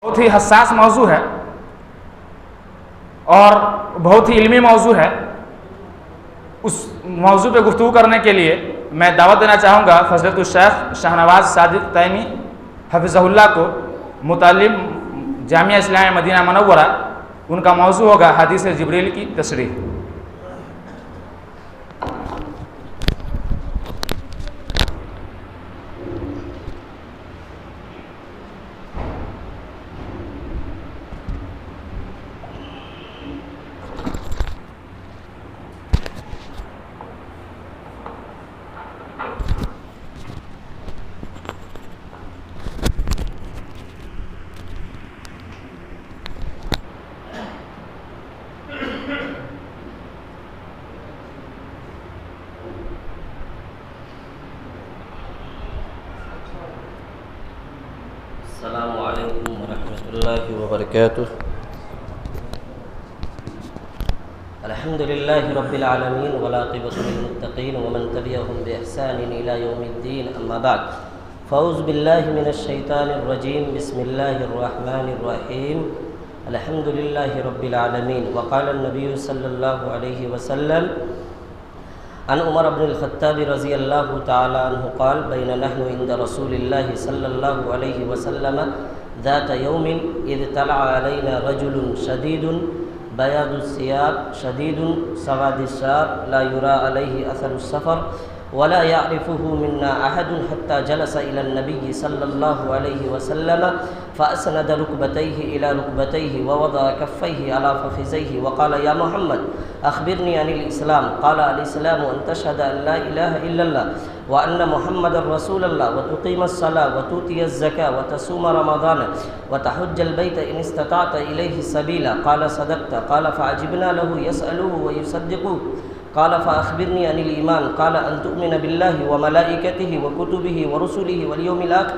بہت ہی حساس موضوع ہے اور بہت ہی علمی موضوع ہے. اس موضوع پہ گفتگو کرنے کے لیے میں دعوت دینا چاہوں گا فضیلت الشیخ شاہنواز صادق تیمی حفظہ اللہ کو، متعلم جامعہ اسلامیہ مدینہ منورہ. ان کا موضوع ہوگا حدیث جبریل کی تشریح. السلام علیکم ورحمۃ اللہ وبرکاتہ. الحمد للہ رب العالمین والعاقبۃ للمتقین ومن تبعهم بإحسان إلی یوم الدین. اما بعد فاعوذ باللہ من الشیطان الرجیم. بسم اللہ الرحمن الرحیم. الحمد للہ رب العالمین. وقال النبی صلی اللہ علیہ وسلم عن عمر بن الخطاب رضی اللہ تعالی عنہ قال بین نحن عند رسول اللہ صلی اللہ علیہ وسلم ذات یوم اذ طلع علینا رجل شدید بیاض الثياب شدید سواد الشعر لا يرى علیہ اثر السفر ولا يعرفه منا احد حتى جلس الى النبي صلی اللہ علیہ وسلم فاسند ركبتيه الى ركبتيه ووضع كفيه على فخذيه وقال يا محمد اخبرني عن الاسلام. قال الاسلام ان تشهد ان لا اله الا الله وان محمد رسول الله وتقيم الصلاه وتؤتي الزكاه وتصوم رمضان وتحج البيت ان استطعت اليه سبيلا. قال صدقت. قال فعجبنا له يسأله ويصدقه. قال فأخبرني عن الإيمان. قال أن تؤمن بالله وملائكته وكتبه ورسله واليوم الآخر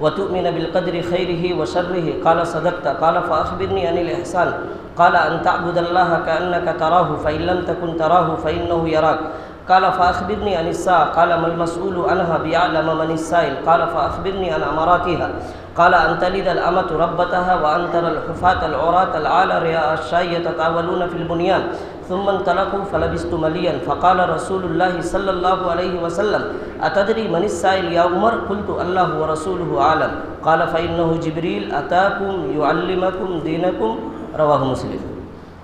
وتؤمن بالقدر خيره وشره. قال صدقت. قال فأخبرني عن الإحسان. قال أن تعبد الله كأنك تراه فإن لم تكن تراه فإنه يراك. قال فأخبرني عن الساعة. قال ما المسؤول عنها بأعلم من السائل. قال فأخبرني عن أماراتها. قال أن تلد الأمة ربتها وأن ترى الحفاة العراة العالى رعاء الشاة يتطاولون في البنيان. ثم انطلقوا فلبثت مليا. فقال رسول الله صلى الله عليه وسلم أتدري من السائل يا عمر؟ قلت الله ورسوله أعلم. قال فإنه جبريل أتاكم يعلمكم دينكم. رواہ مسلم.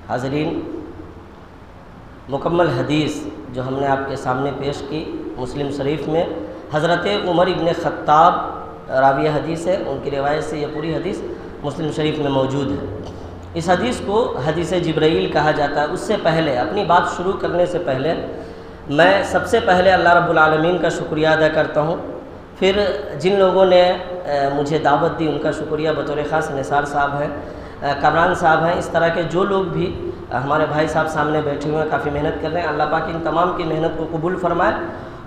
حاضرین، مکمل حدیث جو ہم نے آپ کے سامنے پیش کی مسلم شریف میں حضرت عمر ابن خطاب راوی حدیث ہے. ان کی روایت سے یہ پوری حدیث مسلم شریف میں موجود ہے. اس حدیث کو حدیث جبرائیل کہا جاتا ہے. اس سے پہلے اپنی بات شروع کرنے سے پہلے میں سب سے پہلے اللہ رب العالمین کا شکریہ ادا کرتا ہوں. پھر جن لوگوں نے مجھے دعوت دی ان کا شکریہ، بطور خاص نثار صاحب ہیں، کامران صاحب ہیں، اس طرح کے جو لوگ بھی ہمارے بھائی صاحب سامنے بیٹھے ہوئے ہیں، کافی محنت کر رہے ہیں. اللہ پاک ان تمام کی محنت کو قبول فرمائے.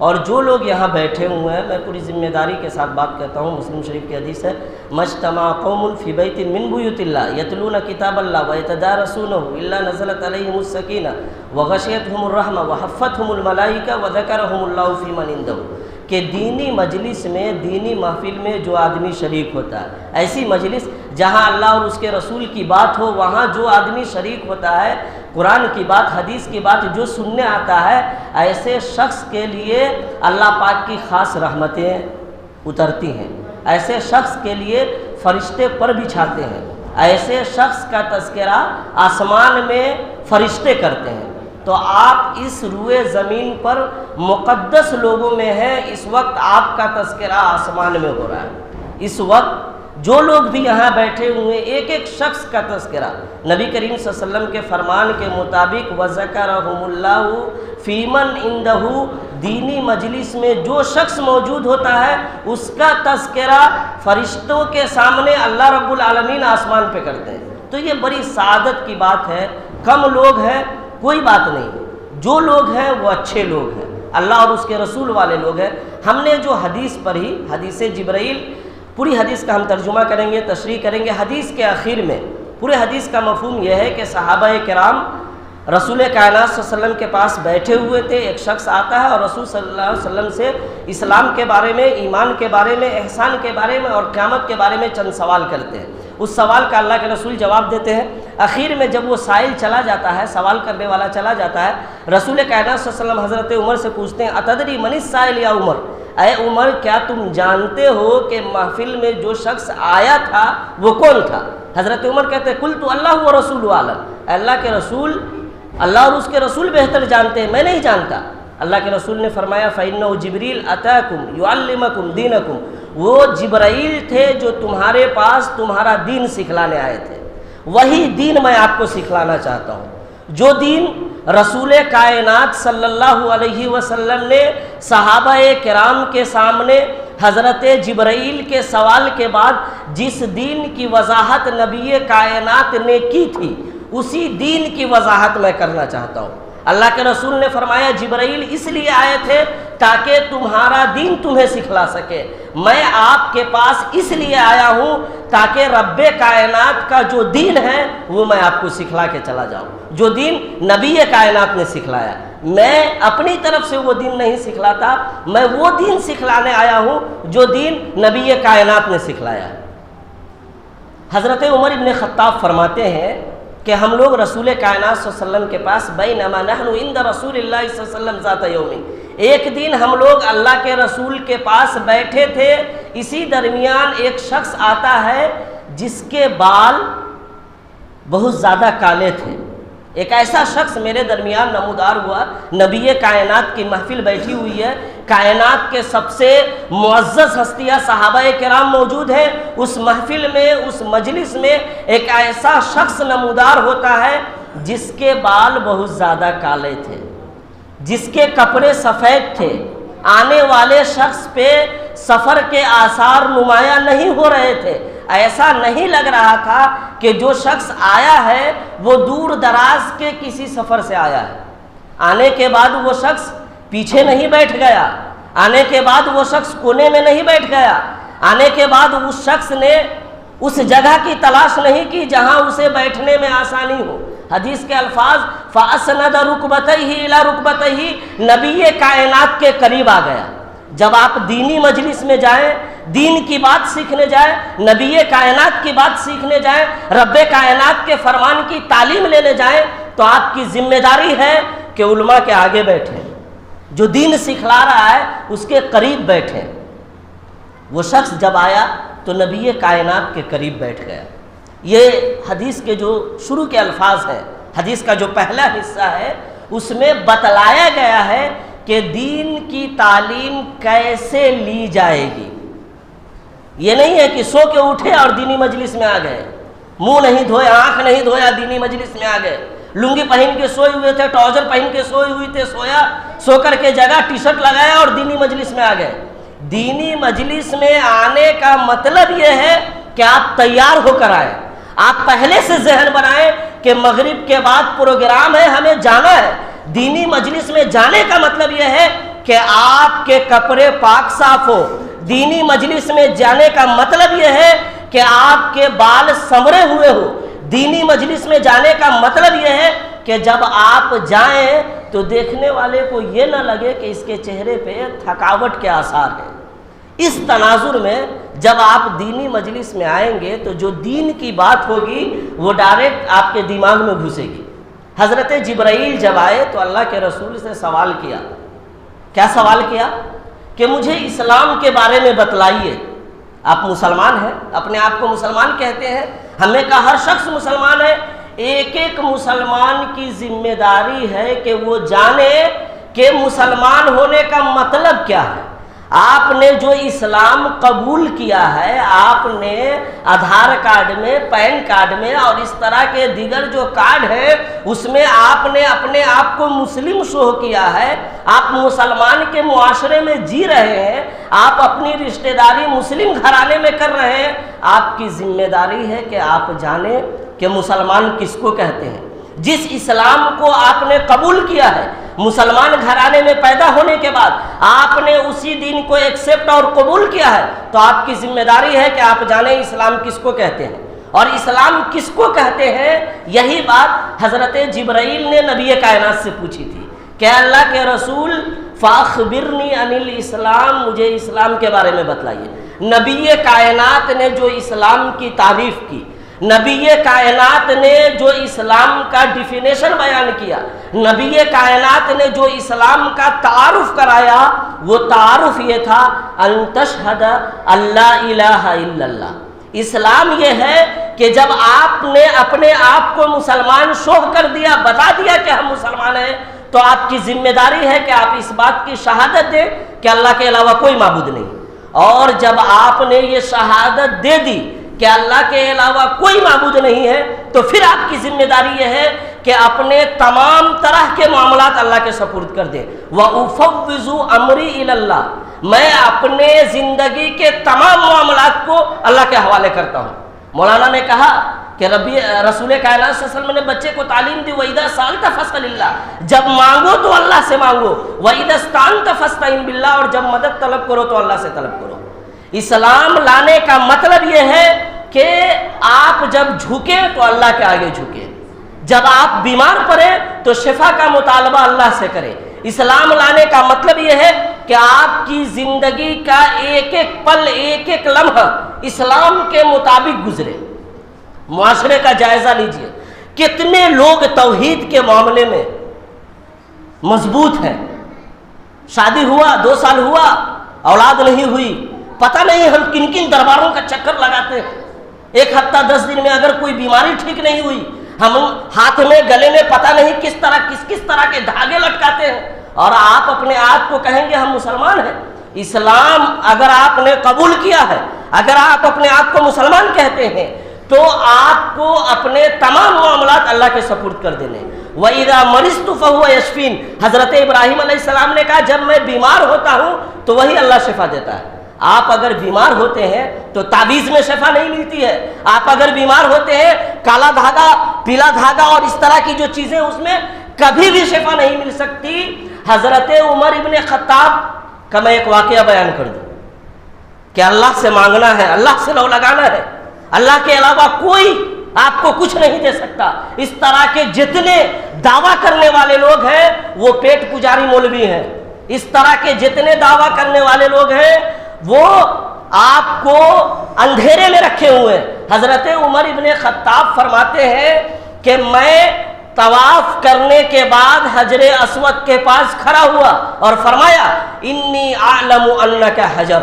اور جو لوگ یہاں بیٹھے ہوئے ہیں، میں پوری ذمہ داری کے ساتھ بات کرتا ہوں. مسلم شریف کی حدیث ہے مجتمع قوم فی بیت من بیوت اللہ یتلون کتاب اللہ ویتدارسونہ الا نزلت علیہم السکینہ وغشیتہم الرحمہ وحفتہم الملائکہ وذکرہم اللہ فی من عندہ. کہ دینی مجلس میں، دینی محفل میں جو آدمی شریک ہوتا ہے، ایسی مجلس جہاں اللہ اور اس کے رسول کی بات ہو، وہاں جو آدمی شریک ہوتا ہے، قرآن کی بات، حدیث کی بات جو سننے آتا ہے، ایسے شخص کے لیے اللہ پاک کی خاص رحمتیں اترتی ہیں. ایسے شخص کے لیے فرشتے پر بچھاتے ہیں. ایسے شخص کا تذکرہ آسمان میں فرشتے کرتے ہیں. تو آپ اس روئے زمین پر مقدس لوگوں میں ہیں. اس وقت آپ کا تذکرہ آسمان میں ہو رہا ہے. اس وقت جو لوگ بھی یہاں بیٹھے ہوئے ہیں، ایک ایک شخص کا تذکرہ نبی کریم صلی اللہ علیہ وسلم کے فرمان کے مطابق وَذَكَرَهُمُ اللَّهُ فِي مَنْ عِنْدَهُ، دینی مجلس میں جو شخص موجود ہوتا ہے اس کا تذکرہ فرشتوں کے سامنے اللہ رب العالمین آسمان پہ کرتے ہیں. تو یہ بڑی سعادت کی بات ہے. کم لوگ ہیں کوئی بات نہیں، جو لوگ ہیں وہ اچھے لوگ ہیں، اللہ اور اس کے رسول والے لوگ ہیں. ہم نے جو حدیث پڑھی، حدیث جبرائیل، پوری حدیث کا ہم ترجمہ کریں گے، تشریح کریں گے. حدیث کے آخر میں پورے حدیث کا مفہوم یہ ہے کہ صحابہ کرام رسول کائنات صلی اللہ علیہ وسلم کے پاس بیٹھے ہوئے تھے. ایک شخص آتا ہے اور رسول صلی اللہ علیہ وسلم سے اسلام کے بارے میں، ایمان کے بارے میں، احسان کے بارے میں اور قیامت کے بارے میں چند سوال کرتے ہیں. اس سوال کا اللہ کے رسول جواب دیتے ہیں۔ آخر میں جب وہ سائل چلا جاتا ہے، سوال کرنے والا چلا جاتا ہے، رسول کائنات صلی اللہ علیہ وسلم حضرت عمر سے پوچھتے ہیں اتدری من السائل یا عمر، اے عمر کیا تم جانتے ہو کہ محفل میں جو شخص آیا تھا وہ کون تھا؟ حضرت عمر کہتے ہیں قلت اللہ و رسول عالم، اے اللہ کے رسول، اللہ اور اس کے رسول بہتر جانتے ہیں، میں نہیں جانتا۔ اللہ کے رسول نے فرمایا فَإِنَّهُ جِبْرِيلٌ أَتَاكُمْ يُعَلِّمَكُمْ دِينَكُمْ، وہ جبرائیل تھے جو تمہارے پاس تمہارا دین سکھلانے آئے تھے، وہی دین میں آپ کو سکھلانا چاہتا ہوں، جو دین رسول کائنات صلی اللہ علیہ وسلم نے صحابہ کرام کے سامنے حضرت جبرائیل کے سوال کے بعد جس دین کی وضاحت نبی کائنات نے کی تھی، اسی دین کی وضاحت میں کرنا چاہتا ہوں۔ اللہ کے رسول نے فرمایا جبرائیل اس لیے آئے تھے تاکہ تمہارا دین تمہیں سکھلا سکے، میں آپ کے پاس اس لیے آیا ہوں تاکہ رب کائنات کا جو دین ہے وہ میں آپ کو سکھلا کے چلا جاؤں، جو دین نبی کائنات نے سکھلایا۔ میں اپنی طرف سے وہ دین نہیں سکھلاتا، میں وہ دین سکھلانے آیا ہوں جو دین نبی کائنات نے سکھلایا۔ حضرت عمر ابن خطاب فرماتے ہیں کہ ہم لوگ رسول کائنات صلی اللہ علیہ وسلم کے پاس بینما نحن عند رسول اللہ صلی اللہ علیہ وسلم ذات یوم، ایک دن ہم لوگ اللہ کے رسول کے پاس بیٹھے تھے، اسی درمیان ایک شخص آتا ہے جس کے بال بہت زیادہ کالے تھے۔ ایک ایسا شخص میرے درمیان نمودار ہوا، نبی کائنات کی محفل بیٹھی ہوئی ہے، کائنات کے سب سے معزز ہستیاں صحابہ کرام موجود ہیں، اس محفل میں، اس مجلس میں ایک ایسا شخص نمودار ہوتا ہے جس کے بال بہت زیادہ کالے تھے، جس کے کپڑے سفید تھے، آنے والے شخص پہ سفر کے آثار نمایاں نہیں ہو رہے تھے، ایسا نہیں لگ رہا تھا کہ جو شخص آیا ہے وہ دور دراز کے کسی سفر سے آیا ہے۔ آنے کے بعد وہ شخص پیچھے نہیں بیٹھ گیا، آنے کے بعد وہ شخص کونے میں نہیں بیٹھ گیا، آنے کے بعد اس شخص نے اس جگہ کی تلاش نہیں کی جہاں اسے بیٹھنے میں آسانی ہو۔ حدیث کے الفاظ فَأَسْنَدَ رُكْبَتَيْهِ إِلَى رُكْبَتَيْهِ، نبی کائنات کے قریب آ گیا۔ جب آپ دینی مجلس میں جائیں، دین کی بات سیکھنے جائیں، نبی کائنات کی بات سیکھنے جائیں، رب کائنات کے فرمان کی تعلیم لینے جائیں، تو آپ کی ذمہ داری ہے کہ علماء کے آگے بیٹھیں، جو دین سکھلا رہا ہے اس کے قریب بیٹھیں۔ وہ شخص جب آیا تو نبی کائنات کے قریب بیٹھ گیا۔ یہ حدیث کے جو شروع کے الفاظ ہیں، حدیث کا جو پہلا حصہ ہے، اس میں بتلایا گیا ہے کہ دین کی تعلیم کیسے لی جائے گی۔ یہ نہیں ہے کہ سو کے اٹھے اور دینی مجلس میں آ گئے، منہ نہیں دھویا، آنکھ نہیں دھویا، دینی مجلس میں آ گئے، لنگی پہن کے سوئے ہوئے تھے، ٹراؤزر پہن کے سوئے ہوئے تھے، سو کر کے جگہ ٹی شرٹ لگایا اور دینی مجلس میں آ گئے۔ دینی مجلس میں آنے کا مطلب یہ ہے کہ آپ تیار ہو کر آئے، آپ پہلے سے ذہن بنائیں کہ مغرب کے بعد پروگرام ہے، ہمیں جانا ہے۔ دینی مجلس میں جانے کا مطلب یہ ہے کہ آپ کے کپڑے پاک صاف ہو۔ دینی مجلس میں جانے کا مطلب یہ ہے کہ آپ کے بال سنورے ہوئے ہو۔ دینی مجلس میں جانے کا مطلب یہ ہے کہ جب آپ جائیں تو دیکھنے والے کو یہ نہ لگے کہ اس کے چہرے پہ تھکاوٹ کے آثار ہیں۔ اس تناظر میں جب آپ دینی مجلس میں آئیں گے تو جو دین کی بات ہوگی وہ ڈائریکٹ آپ کے دماغ میں گھسے گی۔ حضرت جبرائیل جب آئے تو اللہ کے رسول سے سوال کیا، کیا سوال کیا کہ مجھے اسلام کے بارے میں بتلائیے۔ آپ مسلمان ہیں، اپنے آپ کو مسلمان کہتے ہیں، ہم نے کہا ہر شخص مسلمان ہے۔ ایک ایک مسلمان کی ذمہ داری ہے کہ وہ جانے کہ مسلمان ہونے کا مطلب کیا ہے۔ آپ نے جو اسلام قبول کیا ہے، آپ نے آدھار کارڈ میں، پین کارڈ میں اور اس طرح کے دیگر جو کارڈ ہیں اس میں آپ نے اپنے آپ کو مسلم شو کیا ہے، آپ مسلمان کے معاشرے میں جی رہے ہیں، آپ اپنی رشتہ داری مسلم گھرانے میں کر رہے ہیں۔ آپ کی ذمہ داری ہے کہ آپ جانیں کہ مسلمان کس کو کہتے ہیں۔ جس اسلام کو آپ نے قبول کیا ہے، مسلمان گھرانے میں پیدا ہونے کے بعد آپ نے اسی دین کو ایکسیپٹ اور قبول کیا ہے، تو آپ کی ذمہ داری ہے کہ آپ جانیں اسلام کس کو کہتے ہیں۔ اور اسلام کس کو کہتے ہیں، یہی بات حضرت جبرائیل نے نبی کائنات سے پوچھی تھی کہ اللہ کے رسول فاخبرنی عن الاسلام، مجھے اسلام کے بارے میں بتلائیے۔ نبی کائنات نے جو اسلام کی تعریف کی، نبی کائنات نے جو اسلام کا ڈیفینیشن بیان کیا، نبی کائنات نے جو اسلام کا تعارف کرایا، وہ تعارف یہ تھا ان تشہد اللہ الہ الا اللہ۔ اسلام یہ ہے کہ جب آپ نے اپنے آپ کو مسلمان شوہ کر دیا، بتا دیا کہ ہم مسلمان ہیں، تو آپ کی ذمہ داری ہے کہ آپ اس بات کی شہادت دیں کہ اللہ کے علاوہ کوئی معبود نہیں۔ اور جب آپ نے یہ شہادت دے دی کہ اللہ کے علاوہ کوئی معبود نہیں ہے، تو پھر آپ کی ذمہ داری یہ ہے کہ اپنے تمام طرح کے معاملات اللہ کے سپرد کر دیں۔ وَأُفَوِّضُ أَمْرِي إِلَى اللَّهِ، میں اپنے زندگی کے تمام معاملات کو اللہ کے حوالے کرتا ہوں۔ مولانا نے کہا کہ رسول کائنات صلی اللہ علیہ وسلم نے بچے کو تعلیم دی، وَإِذَا سَأَلْتَ فَاسْأَلِ اللَّهِ، جب مانگو تو اللہ سے مانگو، وَإِذَا اسْتَعَنْتَ فَاسْتَعِنْ بِاللَّهِ، اور جب مدد طلب کرو تو اللہ سے طلب کرو۔ اسلام لانے کا مطلب یہ ہے کہ آپ جب جھکیں تو اللہ کے آگے جھکیں، جب آپ بیمار پڑے تو شفا کا مطالبہ اللہ سے کریں۔ اسلام لانے کا مطلب یہ ہے کہ آپ کی زندگی کا ایک ایک پل، ایک ایک لمحہ اسلام کے مطابق گزرے۔ معاشرے کا جائزہ لیجئے، کتنے لوگ توحید کے معاملے میں مضبوط ہیں، شادی ہوا 2 سال ہوا اولاد نہیں ہوئی، پتہ نہیں ہم کن کن درباروں کا چکر لگاتے ہیں، 1 ہفتہ 10 دن میں اگر کوئی بیماری ٹھیک نہیں ہوئی، ہم ہاتھ میں گلے میں پتہ نہیں کس طرح کے دھاگے لٹکاتے ہیں، اور آپ اپنے آپ کو کہیں گے ہم مسلمان ہیں۔ اسلام اگر آپ نے قبول کیا ہے، اگر آپ اپنے آپ کو مسلمان کہتے ہیں، تو آپ کو اپنے تمام معاملات اللہ کے سپرد کر دینے۔ وَإِذَا مَرِضْتُ فَهُوَ يَشْفِينِ، حضرت ابراہیم علیہ السلام نے کہا جب میں بیمار ہوتا ہوں تو وہی اللہ شفا دیتا ہے۔ آپ اگر بیمار ہوتے ہیں تو تعویذ میں شفا نہیں ملتی ہے، آپ اگر بیمار ہوتے ہیں کالا دھاگا، پیلا دھاگا اور اس طرح کی جو چیزیں، اس میں کبھی بھی شفا نہیں مل سکتی۔ حضرت عمر ابن خطاب کا میں ایک واقعہ بیان کر دوں کہ اللہ سے مانگنا ہے، اللہ سے لو لگانا ہے، اللہ کے علاوہ کوئی آپ کو کچھ نہیں دے سکتا۔ اس طرح کے جتنے دعویٰ کرنے والے لوگ ہیں وہ پیٹ پجاری مولوی ہیں، اس طرح کے جتنے دعویٰ کرنے والے لوگ ہیں وہ آپ کو اندھیرے میں رکھے ہوئے ہیں۔ حضرت عمر ابن خطاب فرماتے ہیں کہ میں طواف کرنے کے بعد حجر اسود کے پاس کھڑا ہوا اور فرمایا انی اعلم انک حجر،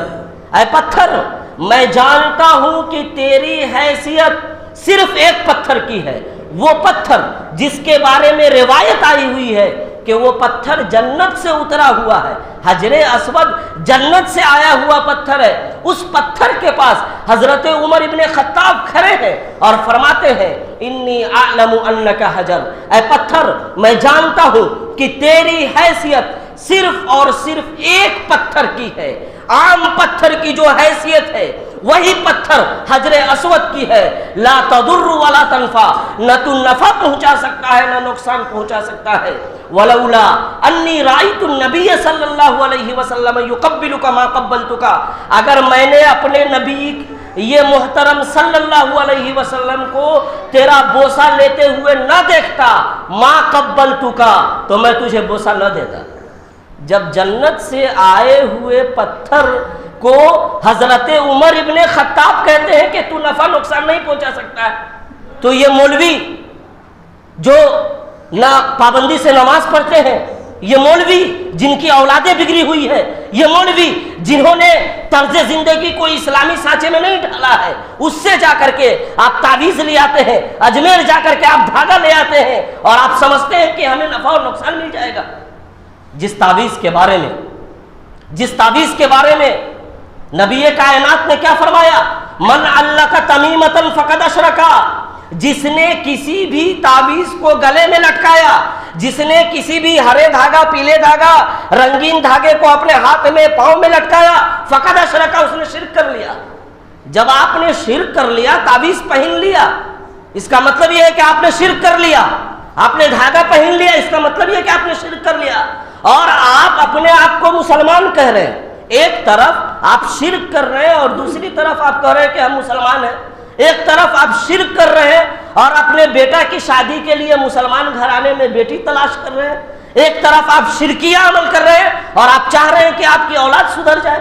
اے پتھر میں جانتا ہوں کہ تیری حیثیت صرف ایک پتھر کی ہے، وہ پتھر جس کے بارے میں روایت آئی ہوئی ہے کہ وہ پتھر جنت سے اترا ہوا ہے، حجر اسود جنت سے آیا ہوا پتھر ہے۔ اس پتھر کے پاس حضرت عمر ابن خطاب کھڑے ہیں اور فرماتے ہیں انی اعلم انک حجر، اے پتھر میں جانتا ہوں کہ تیری حیثیت صرف اور صرف ایک پتھر کی ہے، عام پتھر کی جو حیثیت ہے وہی پتھر حجر اسود کی ہے۔ لا تضر ولا تنفع، نہ تو نفع پہنچا سکتا ہے نہ نقصان پہنچا سکتا ہے۔ ولولا انی رأیت النبی صلی اللہ علیہ وسلم یقبلک ما قبلتک، اگر میں نے اپنے نبی یہ محترم صلی اللہ علیہ وسلم کو تیرا بوسہ لیتے ہوئے نہ دیکھتا، ما قبلتک، تو میں تجھے بوسہ نہ دیتا۔ جب جنت سے آئے ہوئے پتھر کو حضرت عمر ابن خطاب کہتے ہیں کہ تو نفع نقصان نہیں پہنچا سکتا ہے، تو یہ مولوی جو نہ پابندی سے نماز پڑھتے ہیں، یہ مولوی جن کی اولادیں بگڑی ہوئی ہے، یہ مولوی جنہوں نے طرز زندگی کو اسلامی سانچے میں نہیں ڈالا ہے، اس سے جا کر کے آپ تعویذ لے آتے ہیں، اجمیر جا کر کے آپ دھاگا لے آتے ہیں اور آپ سمجھتے ہیں کہ ہمیں نفع اور نقصان مل جائے گا۔ جس تعویذ کے بارے میں نبی کائنات نے کیا فرمایا، من علق تمیمۃ فقد اشرکا، جس نے کسی بھی تعویذ کو گلے میں لٹکایا، جس نے کسی بھی ہرے دھاگا، پیلے دھاگا، رنگین دھاگے کو اپنے ہاتھ میں پاؤں میں لٹکایا، فقد اشرکا، اس نے شرک کر لیا۔ جب آپ نے شرک کر لیا، تعویذ پہن لیا، اس کا مطلب یہ ہے کہ آپ نے شرک کر لیا۔ آپ نے دھاگا پہن لیا، اس کا مطلب یہ ہے کہ آپ نے شرک کر لیا، اور آپ اپنے آپ کو مسلمان کہہ رہے ہیں۔ ایک طرف آپ شرک کر رہے ہیں اور دوسری طرف آپ کہہ رہے ہیں کہ ہم مسلمان ہیں۔ ایک طرف آپ شرک کر رہے ہیں اور اپنے بیٹا کی شادی کے لیے مسلمان گھرانے میں بیٹی تلاش کر رہے ہیں۔ ایک طرف آپ شرکیہ عمل کر رہے ہیں اور آپ چاہ رہے ہیں کہ آپ کی اولاد سدھر جائے۔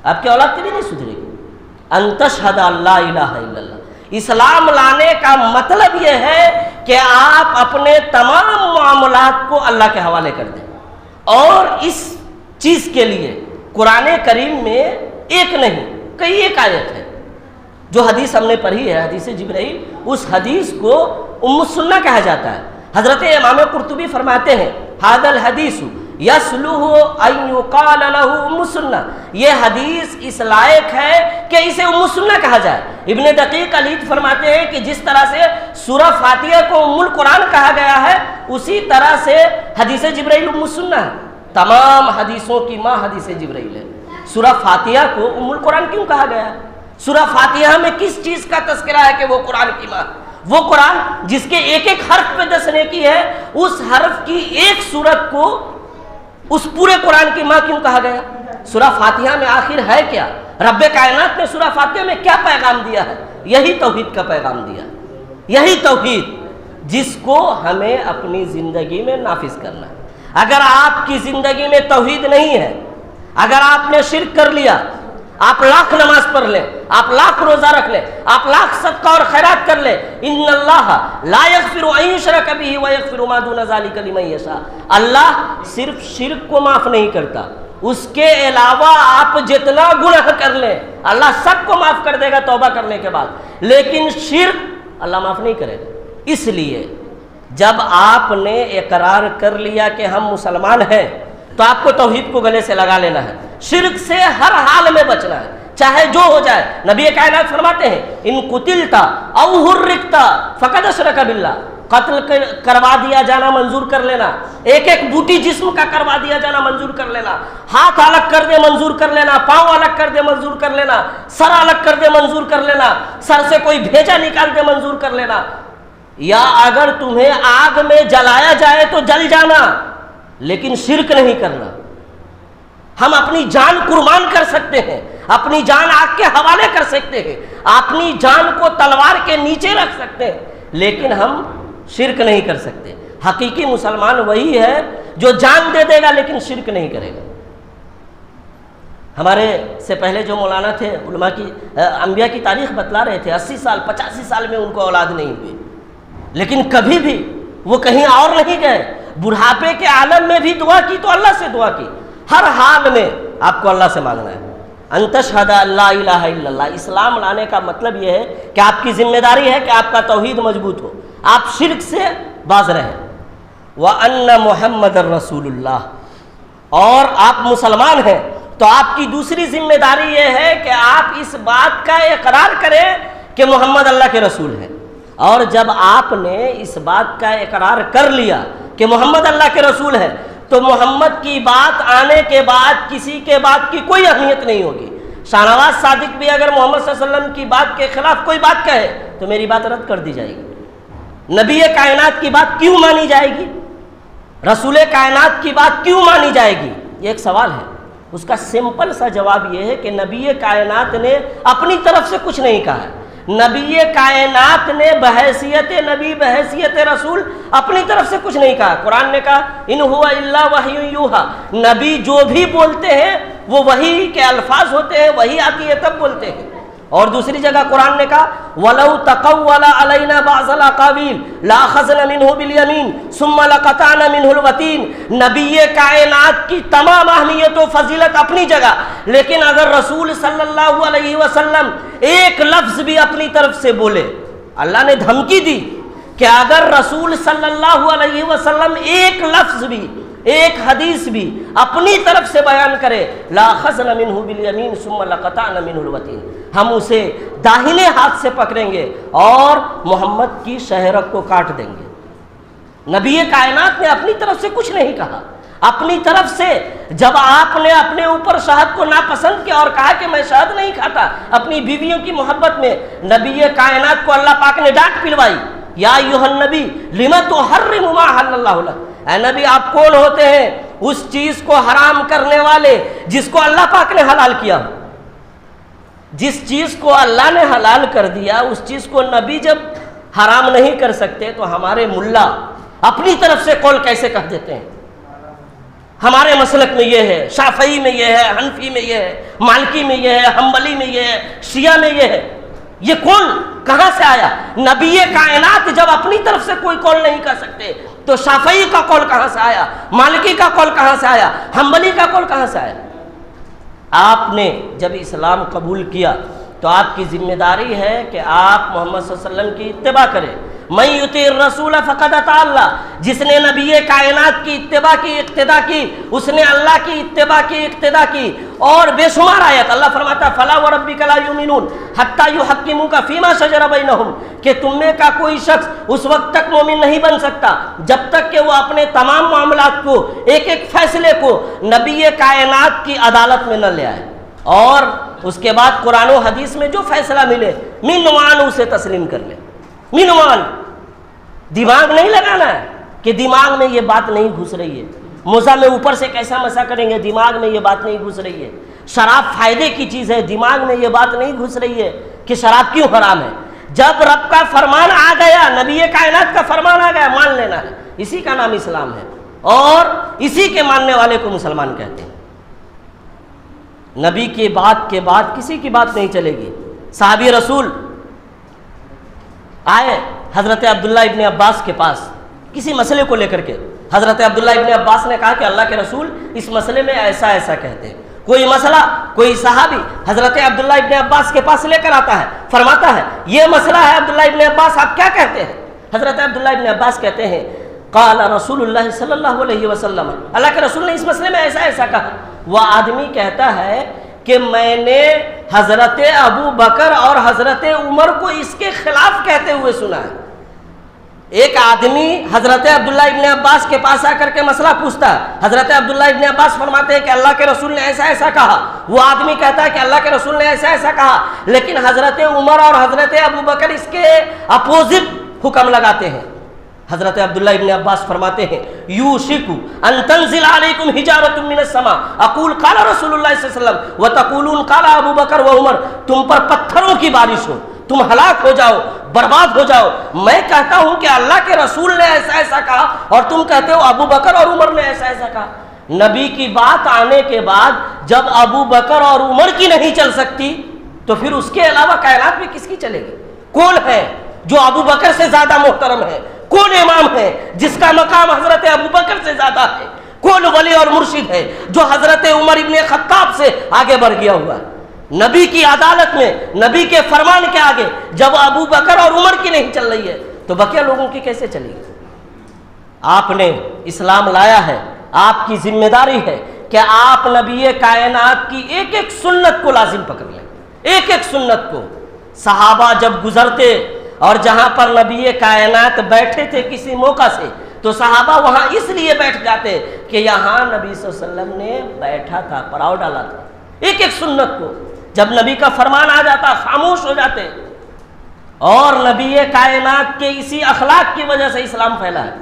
آپ کی اولاد کبھی نہیں سدھرے گی۔ ان تشہد لا الہ الا اللہ. اسلام لانے کا مطلب یہ ہے کہ آپ اپنے تمام معاملات کو اللہ کے حوالے کر دیں. اور اس چیز کے لیے قرآن کریم میں ایک نہیں کئی ایک آیت ہے. جو حدیث ہم نے پڑھی ہے حدیث جبرائیل، اس حدیث کو ام السنہ کہا جاتا ہے. حضرت امام قرطبی فرماتے ہیں ھذا الحدیث یصلح ان یقال له ام السنہ، یہ حدیث اس لائق ہے کہ اسے ام السنہ کہا جائے. ابن دقیق العید فرماتے ہیں کہ جس طرح سے سورہ فاتحہ کو ام القرآن کہا گیا ہے، اسی طرح سے حدیث جبرائیل ام السنہ ہے. تمام حدیثوں کی ماں حدیث جبرائیل ہے. سورہ فاتحہ کو ام القرآن کیوں کہا گیا ہے؟ سورہ فاتحہ میں کس چیز کا تذکرہ ہے کہ وہ قرآن کی ماں؟ وہ قرآن جس کے ایک ایک حرف پہ 10 نیکی ہے، اس حرف کی ایک سورت کو اس پورے قرآن کی ماں کیوں کہا گیا؟ سورہ فاتحہ میں آخر ہے کیا؟ رب کائنات نے سورہ فاتحہ میں کیا پیغام دیا ہے؟ یہی توحید کا پیغام دیا. یہی توحید جس کو ہمیں اپنی زندگی میں نافذ کرنا ہے. اگر آپ کی زندگی میں توحید نہیں ہے، اگر آپ نے شرک کر لیا، آپ لاکھ نماز پڑھ لیں، آپ لاکھ روزہ رکھ لیں، آپ لاکھ صدقہ اور خیرات کر لیں، ان اللہ لا یغفر ان یشرک بہ ویغفر ما دون ذلک لمن یشاء، اللہ صرف شرک کو معاف نہیں کرتا، اس کے علاوہ آپ جتنا گناہ کر لیں اللہ سب کو معاف کر دے گا توبہ کرنے کے بعد، لیکن شرک اللہ معاف نہیں کرے گا. اس لیے جب آپ نے اقرار کر لیا کہ ہم مسلمان ہیں تو آپ کو توحید کو گلے سے لگا لینا ہے. شرک سے ہر حال میں بچنا ہے، چاہے جو ہو جائے. نبی کائنات فرماتے ہیں ان قتلتا او حرقتا فقد اشرک باللہ، قتل کروا دیا جانا منظور کر لینا، ایک ایک بوٹی جسم کا کروا دیا جانا منظور کر لینا، ہاتھ الگ کر دے منظور کر لینا، پاؤں الگ کر دے منظور کر لینا، سر الگ کر دے منظور کر لینا، سر سے کوئی بھیجا نکال دے منظور کر لینا، یا اگر تمہیں آگ میں جلایا جائے تو جل جانا، لیکن شرک نہیں کرنا. ہم اپنی جان قربان کر سکتے ہیں، اپنی جان آگ کے حوالے کر سکتے ہیں، اپنی جان کو تلوار کے نیچے رکھ سکتے ہیں، لیکن ہم شرک نہیں کر سکتے. حقیقی مسلمان وہی ہے جو جان دے دے گا لیکن شرک نہیں کرے گا. ہمارے سے پہلے جو مولانا تھے، علماء کی انبیاء کی تاریخ بتلا رہے تھے، 80 سال 85 سال میں ان کو اولاد نہیں ہوئی، لیکن کبھی بھی وہ کہیں اور نہیں گئے. بڑھاپے کے عالم میں بھی دعا کی تو اللہ سے دعا کی. ہر حال میں آپ کو اللہ سے مانگنا ہے. ان تشہد لا الہ الا اللہ. اسلام لانے کا مطلب یہ ہے کہ آپ کی ذمہ داری ہے کہ آپ کا توحید مضبوط ہو، آپ شرک سے باز رہیں. وَأَنَّ مُحَمَّدَ الرَّسُولُ اللَّهِ، اور آپ مسلمان ہیں تو آپ کی دوسری ذمہ داری یہ ہے کہ آپ اس بات کا اقرار کریں کہ محمد اللہ کے رسول ہیں. اور جب آپ نے اس بات کا اقرار کر لیا کہ محمد اللہ کے رسول ہیں تو محمد کی بات آنے کے بعد کسی کے بات کی کوئی اہمیت نہیں ہوگی. شاہ نواز صادق بھی اگر محمد صلی اللہ علیہ وسلم کی بات کے خلاف کوئی بات کہے تو میری بات رد کر دی جائے گی. نبی کائنات کی بات کیوں مانی جائے گی؟ رسول کائنات کی بات کیوں مانی جائے گی؟ یہ ایک سوال ہے. اس کا سمپل سا جواب یہ ہے کہ نبی کائنات نے اپنی طرف سے کچھ نہیں کہا ہے. نبی کائنات نے بحیثیت نبی بحیثیت رسول اپنی طرف سے کچھ نہیں کہا. قرآن نے کہا ان ہوا الا وحی یوحا، نبی جو بھی بولتے ہیں وہ وحی کے الفاظ ہوتے ہیں، وحی آتی ہے تب بولتے ہیں. اور دوسری جگہ قرآن نے کہا وَلَوْ تَقَوَّلَ عَلَيْنَا بَعْضَ الْأَقَاوِيلِ لَأَخَذْنَا مِنْهُ بِالْيَمِينِ ثُمَّ لَقَطَعْنَا مِنْهُ الْوَتِينَ. نبی کائنات کی تمام اہمیت و فضیلت اپنی جگہ، لیکن اگر رسول صلی اللہ علیہ وسلم ایک لفظ بھی اپنی طرف سے بولے، اللہ نے دھمکی دی کہ اگر رسول صلی اللہ علیہ وسلم ایک لفظ بھی، ایک حدیث بھی اپنی طرف سے بیان کرے لَأَخَذْنَا مِنْهُ بِالْيَمِينِ ثُمَّ لَقَطَعْنَا مِنْهُ الْوَتِينَ، ہم اسے داہنے ہاتھ سے پکڑیں گے اور محمد کی شہرت کو کاٹ دیں گے. نبی کائنات نے اپنی طرف سے کچھ نہیں کہا. اپنی طرف سے جب آپ نے اپنے اوپر شہد کو ناپسند کیا اور کہا کہ میں شہد نہیں کھاتا اپنی بیویوں کی محبت میں، نبی کائنات کو اللہ پاک نے ڈانٹ پلوائی یا ایھا النبی لم تحرم ما احل اللہ لک. اے نبی آپ کون ہوتے ہیں اس چیز کو حرام کرنے والے جس کو اللہ پاک نے حلال کیا ہو. جس چیز کو اللہ نے حلال کر دیا اس چیز کو نبی جب حرام نہیں کر سکتے تو ہمارے ملا اپنی طرف سے قول کیسے کہہ دیتے ہیں؟ ہمارے مسلک میں یہ ہے، شافعی میں یہ ہے، حنفی میں یہ ہے، مالکی میں یہ ہے، حنبلی میں یہ ہے، شیعہ میں یہ ہے۔ یہ کون کہاں سے آیا؟ نبی کائنات جب اپنی طرف سے کوئی قول نہیں کر سکتے تو شافعی کا قول کہاں سے آیا؟ مالکی کا قول کہاں سے آیا؟ حنبلی کا قول کہاں سے آیا؟ آپ نے جب اسلام قبول کیا تو آپ کی ذمہ داری ہے کہ آپ محمد صلی اللہ علیہ وسلم کی اتباع کریں۔ من یطیع الرسول فقد اطاع اللہ، جس نے نبی کائنات کی اتباع کی، اقتداء کی، اس نے اللہ کی اتباع کی، اقتداء کی۔ اور بے شمار آیت اللہ فرماتا ہے فلا وربک لا یؤمنون حتی یحکموک فیما شجر بینہم، کہ تم میں کا کوئی شخص اس وقت تک مومن نہیں بن سکتا جب تک کہ وہ اپنے تمام معاملات کو، ایک ایک فیصلے کو نبی کائنات کی عدالت میں نہ لے آئے، اور اس کے بعد قرآن و حدیث میں جو فیصلہ ملے منوان اسے تسلیم کر لے۔ منوان، دماغ نہیں لگانا ہے کہ دماغ میں یہ بات نہیں گھس رہی ہے، موزہ میں اوپر سے کیسا مسا کریں گے، دماغ میں یہ بات نہیں گھس رہی ہے۔ شراب فائدے کی چیز ہے، دماغ میں یہ بات نہیں گھس رہی ہے کہ شراب کیوں حرام ہے۔ جب رب کا فرمان آ گیا، نبی کائنات کا فرمان آ گیا، مان لینا ہے۔ اسی کا نام اسلام ہے، اور اسی کے ماننے والے کو مسلمان کہتے ہیں۔ نبی کی بات کے بعد کسی کی بات نہیں چلے گی۔ صحابی رسول آئے حضرت عبداللہ ابن عباس کے پاس کسی مسئلے کو لے کر کے۔ حضرت عبداللہ ابن عباس نے کہا کہ اللہ کے رسول اس مسئلے میں ایسا ایسا کہتے ہیں۔ کوئی مسئلہ کوئی صحابی حضرت عبداللہ ابن عباس کے پاس لے کر آتا ہے، فرماتا ہے یہ مسئلہ ہے عبداللہ ابن عباس، آپ کیا کہتے ہیں؟ حضرت عبداللہ ابن عباس کہتے ہیں قال رسول اللہ صلی اللہ علیہ وسلم، اللہ کے رسول نے اس مسئلے میں ایسا ایسا کہا۔ وہ آدمی کہتا ہے کہ میں نے حضرت ابو بکر اور حضرت عمر کو اس کے خلاف کہتے ہوئے سنا ہے۔ ایک آدمی حضرت عبداللہ ابن عباس کے پاس آ کر کے مسئلہ پوچھتا ہے، حضرت عبداللہ ابن عباس فرماتے ہیں کہ اللہ کے رسول نے ایسا ایسا کہا۔ وہ آدمی کہتا ہے کہ اللہ کے رسول نے ایسا ایسا کہا، لیکن حضرت عمر اور حضرت ابو بکر اس کے اپوزٹ حکم لگاتے ہیں۔ حضرت عبداللہ ابن عباس فرماتے ہیں یوشک ان تنزل علیکم حجارۃ من السماء اقول قال رسول اللہ صلی اللہ علیہ وسلم وتقولون قال ابو بکر و عمر، تم پر پتھروں کی بارش ہو، تم ہلاک ہو جاؤ، برباد ہو جاؤ۔ میں کہتا ہوں کہ اللہ کے رسول نے ایسا ایسا کہا، اور تم کہتے ہو ابو بکر اور عمر نے ایسا ایسا کہا۔ نبی کی بات آنے کے بعد جب ابو بکر اور عمر کی نہیں چل سکتی تو پھر اس کے علاوہ کائنات میں کس کی چلے گی؟ کون ہے جو ابو بکر سے زیادہ محترم ہے؟ کون امام ہے جس کا مقام حضرت ابو بکر سے زیادہ ہے؟ کون ولی اور مرشد ہے جو حضرت عمر ابن خطاب سے آگے بڑھ گیا ہوا ہے؟ نبی کی عدالت میں، نبی کے فرمان کے آگے جب ابو بکر اور عمر کی نہیں چل رہی ہے تو بقیہ لوگوں کی کیسے چلے گی؟ آپ نے اسلام لایا ہے، آپ کی ذمہ داری ہے کہ آپ نبی کائنات کی ایک ایک سنت کو لازم پکڑ لیں، ایک ایک سنت کو۔ صحابہ جب گزرتے اور جہاں پر نبی کائنات بیٹھے تھے کسی موقع سے تو صحابہ وہاں اس لیے بیٹھ جاتے کہ یہاں نبی صلی اللہ علیہ وسلم نے بیٹھا تھا، پڑاؤ ڈالا تھا۔ ایک ایک سنت کو جب نبی کا فرمان آ جاتا خاموش ہو جاتے، اور نبی کائنات کے اسی اخلاق کی وجہ سے اسلام پھیلا ہے۔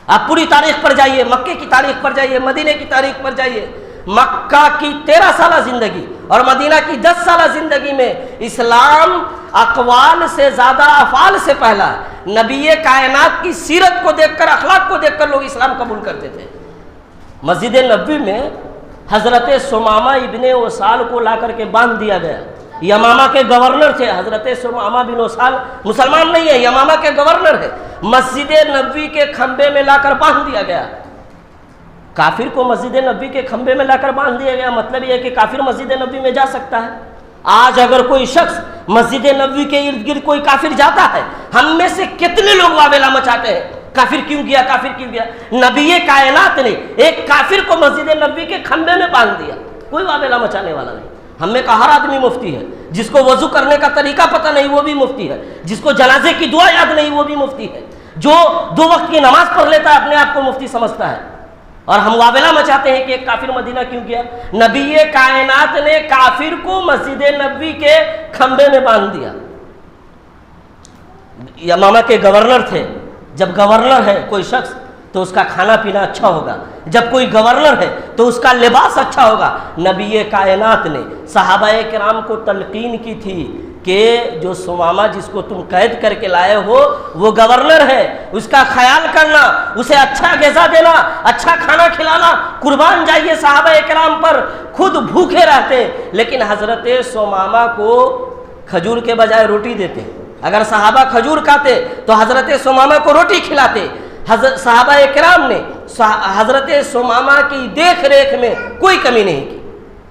آپ پوری تاریخ پر جائیے، مکے کی تاریخ پر جائیے، مدینے کی تاریخ پر جائیے۔ مکہ کی 13 سالہ زندگی اور مدینہ کی 10 سالہ زندگی میں اسلام اقوال سے زیادہ افعال سے پہلا ہے۔ نبی کائنات کی سیرت کو دیکھ کر، اخلاق کو دیکھ کر لوگ اسلام قبول کرتے تھے۔ مسجد نبوی میں حضرت ثمامہ ابن اسال کو لا کر کے باندھ دیا گیا۔ یمامہ کے گورنر تھے حضرت ثمامہ بن اسال، مسلمان نہیں ہے، یمامہ کے گورنر ہے۔ مسجد نبوی کے کھمبے میں لا کر باندھ دیا گیا۔ کافر کو مسجد نبوی کے کھمبے میں لا کر باندھ دیا گیا، مطلب یہ ہے کہ کافر مسجد نبوی میں جا سکتا ہے۔ آج اگر کوئی شخص مسجد نبوی کے ارد گرد کوئی کافر جاتا ہے، ہم میں سے کتنے لوگ واویلا مچاتے ہیں کافر کیوں گیا، کافر کیوں گیا؟ نبی کائنات نے ایک کافر کو مسجد نبوی کے کھمبے میں باندھ دیا، کوئی واویلا مچانے والا نہیں۔ ہم میں کا ہر آدمی مفتی ہے، جس کو وضو کرنے کا طریقہ پتہ نہیں وہ بھی مفتی ہے، جس کو جنازے کی دعا یاد نہیں وہ بھی مفتی ہے، جو 2 وقت کی نماز پڑھ لیتا ہے اپنے آپ کو مفتی سمجھتا ہے۔ اور ہم واویلا مچاتے ہیں کہ ایک کافر مدینہ کیوں گیا؟ نبی کائنات نے کافر کو مسجد نبوی کے کھمبے میں باندھ دیا۔ یمامہ کے گورنر تھے، جب گورنر ہے کوئی شخص تو اس کا کھانا پینا اچھا ہوگا، جب کوئی گورنر ہے تو اس کا لباس اچھا ہوگا۔ نبی کائنات نے صحابہ کرام کو تلقین کی تھی کہ جو سمامہ جس کو تم قید کر کے لائے ہو وہ گورنر ہے، اس کا خیال کرنا، اسے اچھا غذا دینا، اچھا کھانا کھلانا، قربان جائیے صحابہ کرام پر، خود بھوکے رہتے لیکن حضرت سمامہ کو کھجور کے بجائے روٹی دیتے۔ اگر صحابہ کھجور کھاتے تو حضرت سمامہ کو روٹی کھلاتے۔ صحابہ کرام نے حضرت سمامہ کی دیکھ ریکھ میں کوئی کمی نہیں کی۔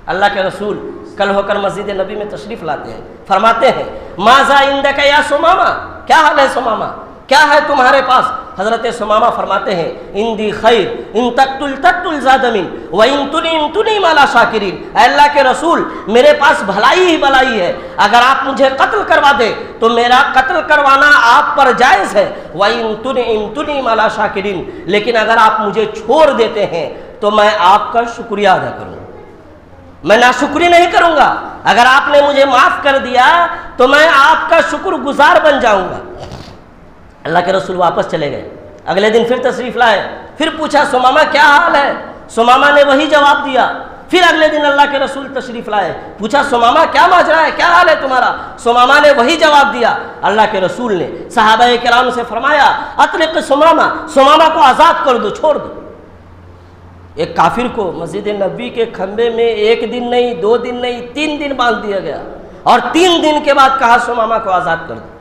اللہ کے رسول کل ہو کر مسجد نبی میں تشریف لاتے ہیں، فرماتے ہیں ماذا عندک یا سمامہ، کیا حال ہے سمامہ، کیا ہے تمہارے پاس؟ حضرت سمامہ فرماتے ہیں اندی خیر ان تقتل تقتل زاد من و ان تنیم تنیم علی شاکرین، اے اللہ کے رسول میرے پاس بھلائی ہی بھلائی ہے، اگر آپ مجھے قتل کروا دے تو میرا قتل کروانا آپ پر جائز ہے، و ان تنیم تنیم علی شاکرین، لیکن اگر آپ مجھے چھوڑ دیتے ہیں تو میں آپ کا شکریہ ادا کروں گا، میں ناشکری نہیں کروں گا، اگر آپ نے مجھے معاف کر دیا تو میں آپ کا شکر گزار بن جاؤں گا۔ اللہ کے رسول واپس چلے گئے، اگلے دن پھر تشریف لائے، پھر پوچھا سمامہ کیا حال ہے؟ سمامہ نے وہی جواب دیا۔ پھر اگلے دن اللہ کے رسول تشریف لائے، پوچھا سمامہ کیا ماجرا ہے، کیا حال ہے تمہارا؟ سمامہ نے وہی جواب دیا۔ اللہ کے رسول نے صحابہ کرام سے فرمایا اطلق سمامہ، سمامہ کو آزاد کر دو، چھوڑ دو۔ ایک کافر کو مسجد نبوی کے کھمبے میں ایک دن نہیں، 2 دن نہیں، 3 دن باندھ دیا گیا، اور 3 دن کے بعد کہا سمامہ کو آزاد کر دو۔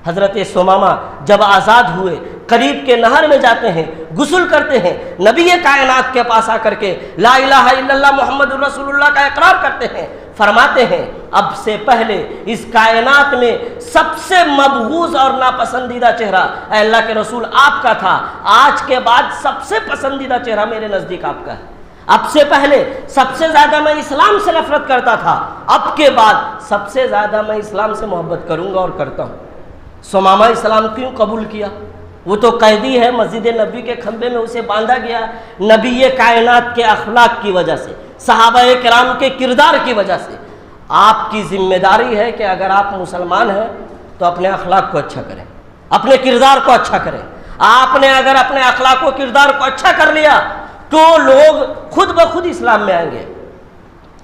حضرت سمامہ جب آزاد ہوئے قریب کے نہر میں جاتے ہیں، غسل کرتے ہیں، نبی کائنات کے پاس آ کر کے لا الہ الا اللہ محمد رسول اللہ کا اقرار کرتے ہیں، فرماتے ہیں اب سے پہلے اس کائنات میں سب سے مبغوض اور ناپسندیدہ چہرہ اے اللہ کے رسول آپ کا تھا، آج کے بعد سب سے پسندیدہ چہرہ میرے نزدیک آپ کا ہے۔ اب سے پہلے سب سے زیادہ میں اسلام سے نفرت کرتا تھا، اب کے بعد سب سے زیادہ میں اسلام سے محبت کروں گا اور کرتا ہوں۔ سمامہ اسلام کیوں قبول کیا؟ وہ تو قیدی ہے، مسجد نبوی کے کھمبے میں اسے باندھا گیا نبی کائنات کے اخلاق کی وجہ سے، صحابہ کرام کے کردار کی وجہ سے۔ آپ کی ذمہ داری ہے کہ اگر آپ مسلمان ہیں تو اپنے اخلاق کو اچھا کریں، اپنے کردار کو اچھا کریں۔ آپ نے اگر اپنے اخلاق و کردار کو اچھا کر لیا تو لوگ خود بخود اسلام میں آئیں گے۔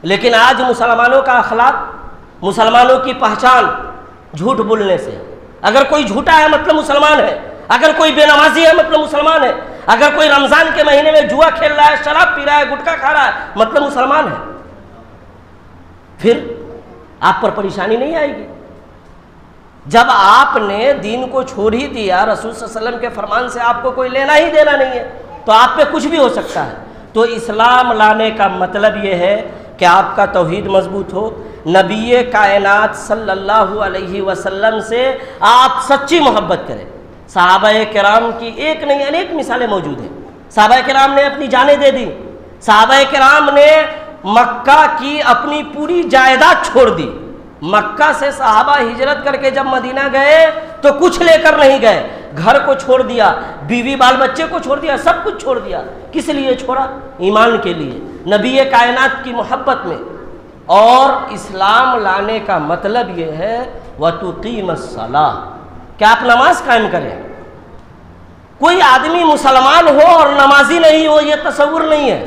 لیکن آج مسلمانوں کا اخلاق، مسلمانوں کی پہچان جھوٹ بولنے سے، اگر کوئی جھوٹا ہے مطلب مسلمان ہے، اگر کوئی بے نمازی ہے مطلب مسلمان ہے، اگر کوئی رمضان کے مہینے میں جوا کھیل رہا ہے، شراب پی رہا ہے، گٹکا کھا رہا ہے مطلب مسلمان ہے۔ پھر آپ پر پریشانی نہیں آئے گی۔ جب آپ نے دین کو چھوڑ ہی دیا، رسول صلی اللہ علیہ وسلم کے فرمان سے آپ کو کوئی لینا ہی دینا نہیں ہے، تو آپ پہ کچھ بھی ہو سکتا ہے۔ تو اسلام لانے کا مطلب یہ ہے کہ آپ کا توحید مضبوط ہو، نبی کائنات صلی اللہ علیہ وسلم سے آپ سچی محبت کریں۔ صحابہ کرام کی ایک نہیں انیک مثالیں موجود ہیں۔ صحابہ کرام نے اپنی جانیں دے دی، صحابہ کرام نے مکہ کی اپنی پوری جائیداد چھوڑ دی۔ مکہ سے صحابہ ہجرت کر کے جب مدینہ گئے تو کچھ لے کر نہیں گئے، گھر کو چھوڑ دیا، بیوی بال بچے کو چھوڑ دیا، سب کچھ چھوڑ دیا۔ کس لیے چھوڑا؟ ایمان کے لیے، نبی کائنات کی محبت میں۔ اور اسلام لانے کا مطلب یہ ہے وَتُقِيمَ الصَّلَاةَ، کہ آپ نماز قائم کریں۔ کوئی آدمی مسلمان ہو اور نمازی نہیں ہو یہ تصور نہیں ہے۔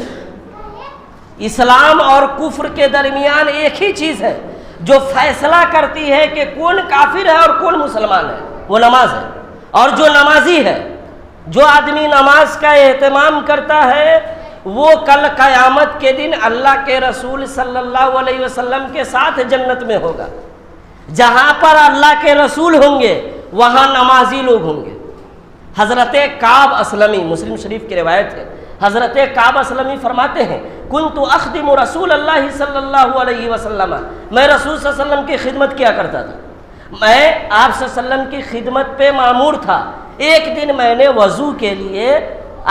اسلام اور کفر کے درمیان ایک ہی چیز ہے جو فیصلہ کرتی ہے کہ کون کافر ہے اور کون مسلمان ہے، وہ نماز ہے۔ اور جو نمازی ہے، جو آدمی نماز کا اہتمام کرتا ہے، وہ کل قیامت کے دن اللہ کے رسول صلی اللہ علیہ وسلم کے ساتھ جنت میں ہوگا۔ جہاں پر اللہ کے رسول ہوں گے وہاں نمازی لوگ ہوں گے۔ حضرت کعب اسلمی، مسلم شریف کی روایت ہے، حضرت کعب اسلمی فرماتے ہیں کنت اخدم رسول اللہ صلی اللہ علیہ وسلم، میں رسول صلی اللہ علیہ وسلم کی خدمت کیا کرتا تھا، میں آپ صلی اللہ علیہ وسلم کی خدمت پہ مامور تھا۔ ایک دن میں نے وضو کے لیے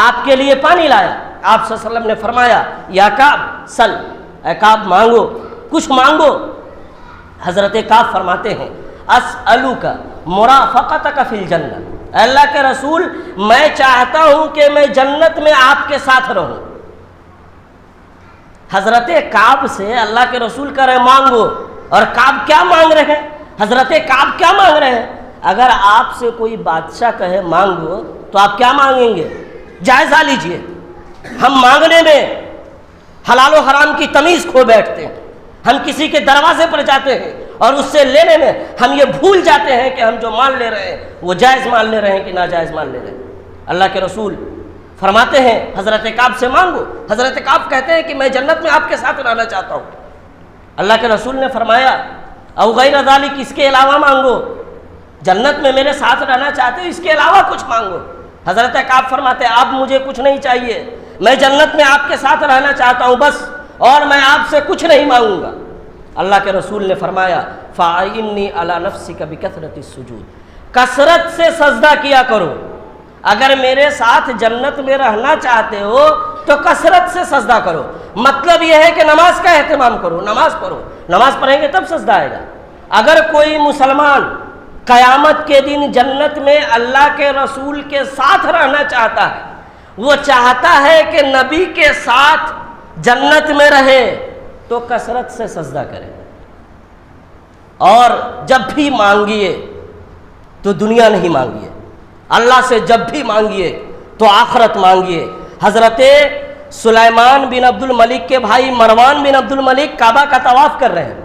آپ کے لیے پانی لایا، آپ صلی اللہ علیہ وسلم نے فرمایا یا کعب سل، اے کعب مانگو، کچھ مانگو۔ حضرت کعب فرماتے ہیں اسألک مرافقتک فی الجنہ، اے اللہ کے رسول میں چاہتا ہوں کہ میں جنت میں آپ کے ساتھ رہوں۔ حضرت کعب سے اللہ کے رسول کہہ رہے مانگو، اور کعب کیا مانگ رہے ہیں؟ حضرت کعب کیا مانگ رہے ہیں؟ اگر آپ سے کوئی بادشاہ کہے مانگو تو آپ کیا مانگیں گے؟ جائزہ لیجئے، ہم مانگنے میں حلال و حرام کی تمیز کھو بیٹھتے ہیں، ہم کسی کے دروازے پر جاتے ہیں اور اس سے لینے میں ہم یہ بھول جاتے ہیں کہ ہم جو مال لے رہے ہیں وہ جائز مال لے رہے ہیں کہ ناجائز مال لے رہے ہیں۔ اللہ کے رسول فرماتے ہیں حضرت کعب سے مانگو۔ حضرت کعب کہتے ہیں کہ میں جنت میں آپ کے ساتھ رہنا چاہتا ہوں۔ اللہ کے رسول نے فرمایا او غیر ذالک، اس کے علاوہ مانگو، جنت میں میرے ساتھ رہنا چاہتے ہو، اس کے علاوہ کچھ مانگو۔ حضرت کعب فرماتے ہیں اب مجھے کچھ نہیں چاہیے، میں جنت میں آپ کے ساتھ رہنا چاہتا ہوں بس، اور میں آپ سے کچھ نہیں مانگوں گا۔ اللہ کے رسول نے فرمایا فَأَعِنِّي عَلَى نَفْسِكَ بِكَثْرَةِ السُّجُودِ، کثرت سے سجدہ کیا کرو، اگر میرے ساتھ جنت میں رہنا چاہتے ہو تو کثرت سے سجدہ کرو۔ مطلب یہ ہے کہ نماز کا اہتمام کرو، نماز پڑھو، نماز پڑھیں گے تب سجدہ آئے گا۔ اگر کوئی مسلمان قیامت کے دن جنت میں اللہ کے رسول کے ساتھ رہنا چاہتا ہے، وہ چاہتا ہے کہ نبی کے ساتھ جنت میں رہے، تو کثرت سے سجدہ کرے، اور جب بھی مانگیے تو دنیا نہیں مانگیے، اللہ سے جب بھی مانگیے تو آخرت مانگیے۔ حضرت سلیمان بن عبد الملک کے بھائی مروان بن عبد الملک کعبہ کا طواف کر رہے ہیں،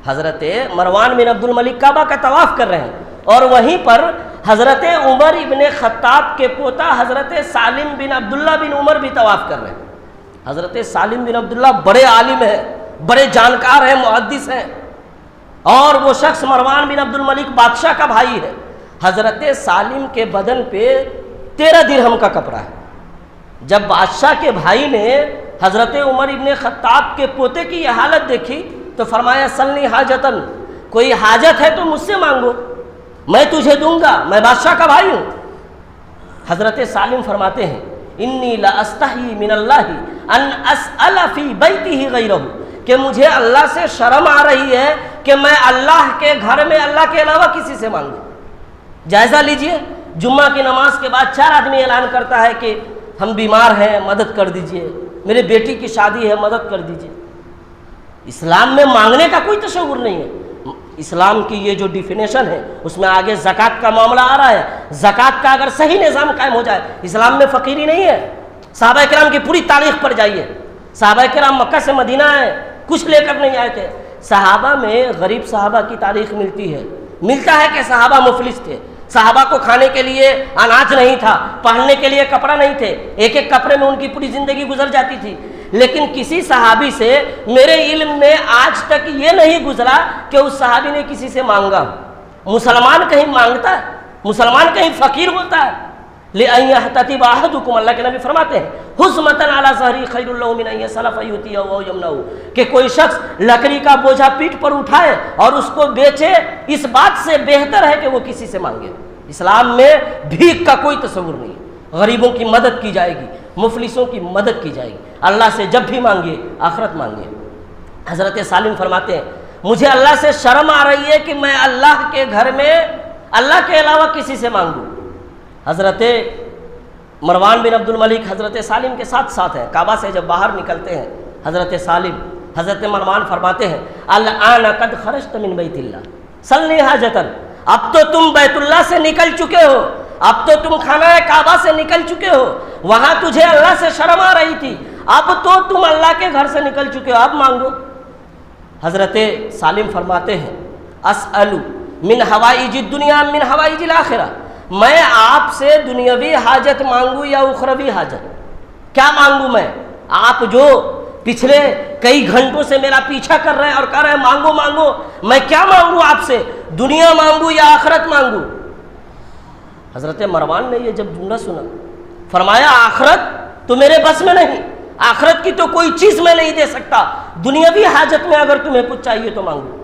حضرت مروان بن عبد الملک کعبہ کا طواف کر رہے ہیں، اور وہیں پر حضرت عمر ابن خطاب کے پوتا حضرت سالم بن عبداللہ بن عمر بھی طواف کر رہے ہیں۔ حضرت سالم بن عبداللہ بڑے عالم ہیں، بڑے جانکار ہیں، محدث ہیں، اور وہ شخص مروان بن عبد الملک بادشاہ کا بھائی ہے۔ حضرت سالم کے بدن پہ 13 درہم کا کپڑا ہے۔ جب بادشاہ کے بھائی نے حضرت عمر ابن خطاب کے پوتے کی یہ حالت دیکھی تو فرمایا سلنی حاجتن، کوئی حاجت ہے تو مجھ سے مانگو، میں تجھے دوں گا، میں بادشاہ کا بھائی ہوں۔ حضرت سالم فرماتے ہیں انی لا استحی من اللہ ان اسأل فی بیتہ غیرہ، کہ مجھے اللہ سے شرم آ رہی ہے کہ میں اللہ کے گھر میں اللہ کے علاوہ کسی سے مانگوں۔ جائزہ لیجئے، جمعہ کی نماز کے بعد 4 آدمی اعلان کرتا ہے کہ ہم بیمار ہیں، مدد کر دیجئے، میرے بیٹی کی شادی ہے، مدد کر دیجئے۔ اسلام میں مانگنے کا کوئی تصور نہیں ہے۔ اسلام کی یہ جو ڈیفینیشن ہے اس میں آگے زکوٰۃ کا معاملہ آ رہا ہے۔ زکوٰۃ کا اگر صحیح نظام قائم ہو جائے، اسلام میں فقیری نہیں ہے۔ صحابہ کرام کی پوری تاریخ پر جائیے، صحابہ کرام مکہ سے مدینہ آئے، کچھ لے کر نہیں آئے تھے۔ صحابہ میں غریب صحابہ کی تاریخ ملتی ہے، ملتا ہے کہ صحابہ مفلس تھے، صحابہ کو کھانے کے لیے اناج نہیں تھا، پہننے کے لیے کپڑا نہیں تھے، ایک ایک کپڑے میں ان کی پوری زندگی گزر جاتی تھی۔ لیکن کسی صحابی سے میرے علم میں آج تک یہ نہیں گزرا کہ اس صحابی نے کسی سے مانگا۔ مسلمان کہیں مانگتا ہے؟ مسلمان کہیں فقیر ہوتا ہے؟ لِأَن يَحْتَطِبَ أَحَدُكُمْ، اللہ کے نبی فرماتے ہیں حُزْمَةً عَلَى ظَهْرِهِ خَيْرٌ لَهُ مِنْ أَن يَسْأَلَ فَيُؤْتِيَهُ أَوْ يَمْنَعُهُ، کہ کوئی شخص لکڑی کا بوجھا پیٹھ پر اٹھائے اور اس کو بیچے، اس بات سے بہتر ہے کہ وہ کسی سے مانگے۔ اسلام میں بھیک کا کوئی تصور نہیں ہے، غریبوں کی مدد کی جائے گی، مفلسوں کی مدد کی جائے گی۔ اللہ سے جب بھی مانگیے آخرت مانگیے۔ حضرت سالم فرماتے ہیں مجھے اللہ سے شرم آ رہی ہے کہ میں اللہ کے گھر میں اللہ کے علاوہ کسی سے مانگوں۔ حضرت مروان بن عبد الملک حضرت سالم کے ساتھ ساتھ ہیں، کعبہ سے جب باہر نکلتے ہیں حضرت سالم، حضرت مروان فرماتے ہیں الآن قد خرجت من بیت اللہ سلنی حاجتن، اب تو تم بیت اللہ سے نکل چکے ہو، اب تو تم خانہ کعبہ سے نکل چکے ہو، وہاں تجھے اللہ سے شرم آ رہی تھی، اب تو تم اللہ کے گھر سے نکل چکے ہو، اب مانگو۔ حضرت سالم فرماتے ہیں اسألو من حوائج الدنیا من حوائج الآخرہ، میں آپ سے دنیاوی حاجت مانگوں یا اخروی حاجت؟ کیا مانگوں میں؟ آپ جو پچھلے کئی گھنٹوں سے میرا پیچھا کر رہے ہیں اور کہہ رہے ہیں مانگو مانگو، میں کیا مانگوں آپ سے؟ دنیا مانگوں یا آخرت مانگوں؟ حضرت مروان نے یہ جب جملہ سنا فرمایا آخرت تو میرے بس میں نہیں، آخرت کی تو کوئی چیز میں نہیں دے سکتا، دنیاوی حاجت میں اگر تمہیں کچھ چاہیے تو مانگو۔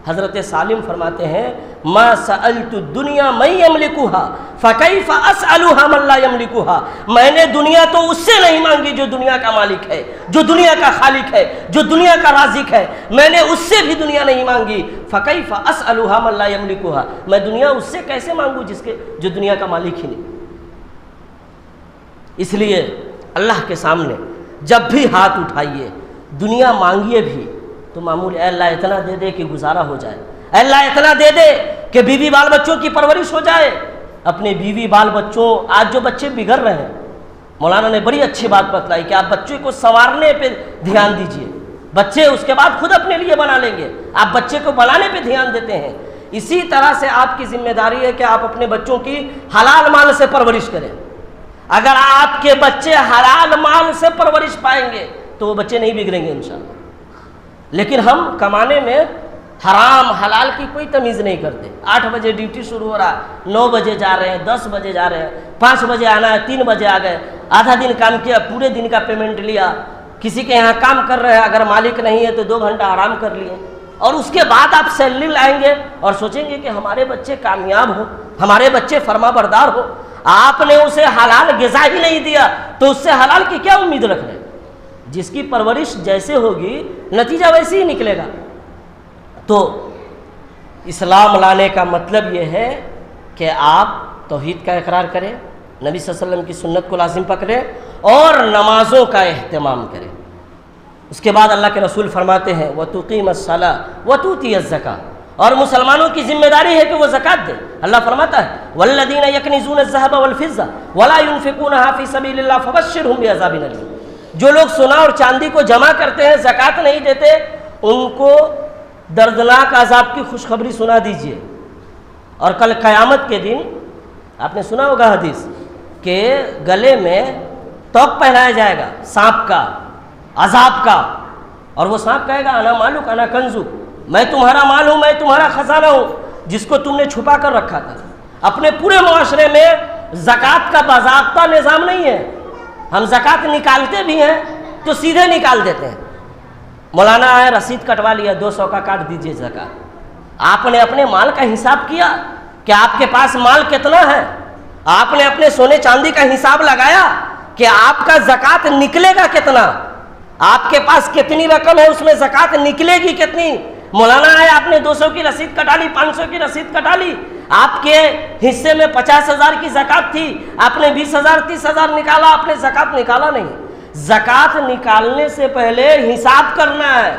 حضرت سالم فرماتے ہیں ما سألت الدنیا من یملکها فکیف اسألها من لا یملکها، میں نے دنیا تو اس سے نہیں مانگی جو دنیا کا مالک ہے، جو دنیا کا خالق ہے، جو دنیا کا رازق ہے، میں نے اس سے بھی دنیا نہیں مانگی۔ فکیف اسألها من لا یملکها، میں دنیا اس سے کیسے مانگوں جو دنیا کا مالک ہی نہیں۔ اس لیے اللہ کے سامنے جب بھی ہاتھ اٹھائیے دنیا مانگیے بھی تو معمول اے اللہ اتنا دے دے کہ گزارا ہو جائے، اے اللہ اتنا دے دے کہ بیوی بال بچوں کی پرورش ہو جائے۔ اپنے بیوی بال بچوں، آج جو بچے بگڑ رہے ہیں، مولانا نے بڑی اچھی بات بتلائی کہ آپ بچوں کو سنوارنے پہ دھیان دیجئے، بچے اس کے بعد خود اپنے لیے بنا لیں گے، آپ بچے کو بنانے پہ دھیان دیتے ہیں۔ اسی طرح سے آپ کی ذمہ داری ہے کہ آپ اپنے بچوں کی حلال مال سے پرورش کریں۔ اگر آپ کے بچے حلال مال سے پرورش پائیں گے تو وہ بچے نہیں بگڑیں گے انشاءاللہ۔ لیکن ہم کمانے میں حرام حلال کی کوئی تمیز نہیں کرتے۔ 8 بجے ڈیوٹی شروع ہو رہا ہے، 9 بجے جا رہے ہیں، 10 بجے جا رہے ہیں، 5 بجے آنا ہے، 3 بجے آ گئے، آدھا دن کام کیا، پورے دن کا پیمنٹ لیا۔ کسی کے یہاں کام کر رہے ہیں، اگر مالک نہیں ہے تو 2 گھنٹہ آرام کر لیے، اور اس کے بعد آپ سیلری لائیں گے اور سوچیں گے کہ ہمارے بچے کامیاب ہو، ہمارے بچے فرما بردار ہو۔ آپ نے اسے حلال غذا ہی نہیں دیا تو اس سے حلال کی کیا امید رکھ رہے ہیں؟ جس کی پرورش جیسے ہوگی نتیجہ ویسے ہی نکلے گا۔ تو اسلام لانے کا مطلب یہ ہے کہ آپ توحید کا اقرار کریں، نبی صلی اللہ علیہ وسلم کی سنت کو لازم پکڑیں اور نمازوں کا اہتمام کریں۔ اس کے بعد اللہ کے رسول فرماتے ہیں وَتُقِيمَ الصَّلَاةَ وَتُؤْتِيَ الزَّكَاةَ، اور مسلمانوں کی ذمہ داری ہے کہ وہ زکوٰۃ دیں۔ اللہ فرماتا ہے وَالَّذِينَ يَكْنِزُونَ الذَّهَبَ وَالْفِضَّةَ وَلَا يُنْفِقُونَهَا فِي سَبِيلِ اللَّهِ فَبَشِّرْهُم بِعَذَابٍ أَلِيمٍ، جو لوگ سونا اور چاندی کو جمع کرتے ہیں زکوٰۃ نہیں دیتے، ان کو دردناک عذاب کی خوشخبری سنا دیجئے۔ اور کل قیامت کے دن آپ نے سنا ہوگا حدیث کہ گلے میں توق پہنایا جائے گا سانپ کا، عذاب کا، اور وہ سانپ کہے گا انا مالک انا کنزک، میں تمہارا مال ہوں، میں تمہارا خزانہ ہوں، جس کو تم نے چھپا کر رکھا تھا۔ اپنے پورے معاشرے میں زکوٰۃ کا باضابطہ نظام نہیں ہے، ہم زکوٰۃ نکالتے بھی ہیں تو سیدھے نکال دیتے ہیں۔ مولانا آئے رسید کٹوا لیا 200 کا کاٹ دیجئے زکوٰۃ۔ آپ نے اپنے مال کا حساب کیا کہ آپ کے پاس مال کتنا ہے؟ آپ نے اپنے سونے چاندی کا حساب لگایا کہ آپ کا زکوٰۃ نکلے گا کتنا؟ آپ کے پاس کتنی رقم ہے، اس میں زکوٰۃ نکلے گی کتنی؟ مولانا آئے آپ نے 200 کی رسید کٹا لی، 500 کی رسید کٹا لی، آپ کے حصے میں 50,000 کی زکوٰۃ تھی، آپ نے 20,000 30,000 نکالا، آپ نے زکوٰۃ نکالا نہیں۔ زکوٰۃ نکالنے سے پہلے حساب کرنا ہے،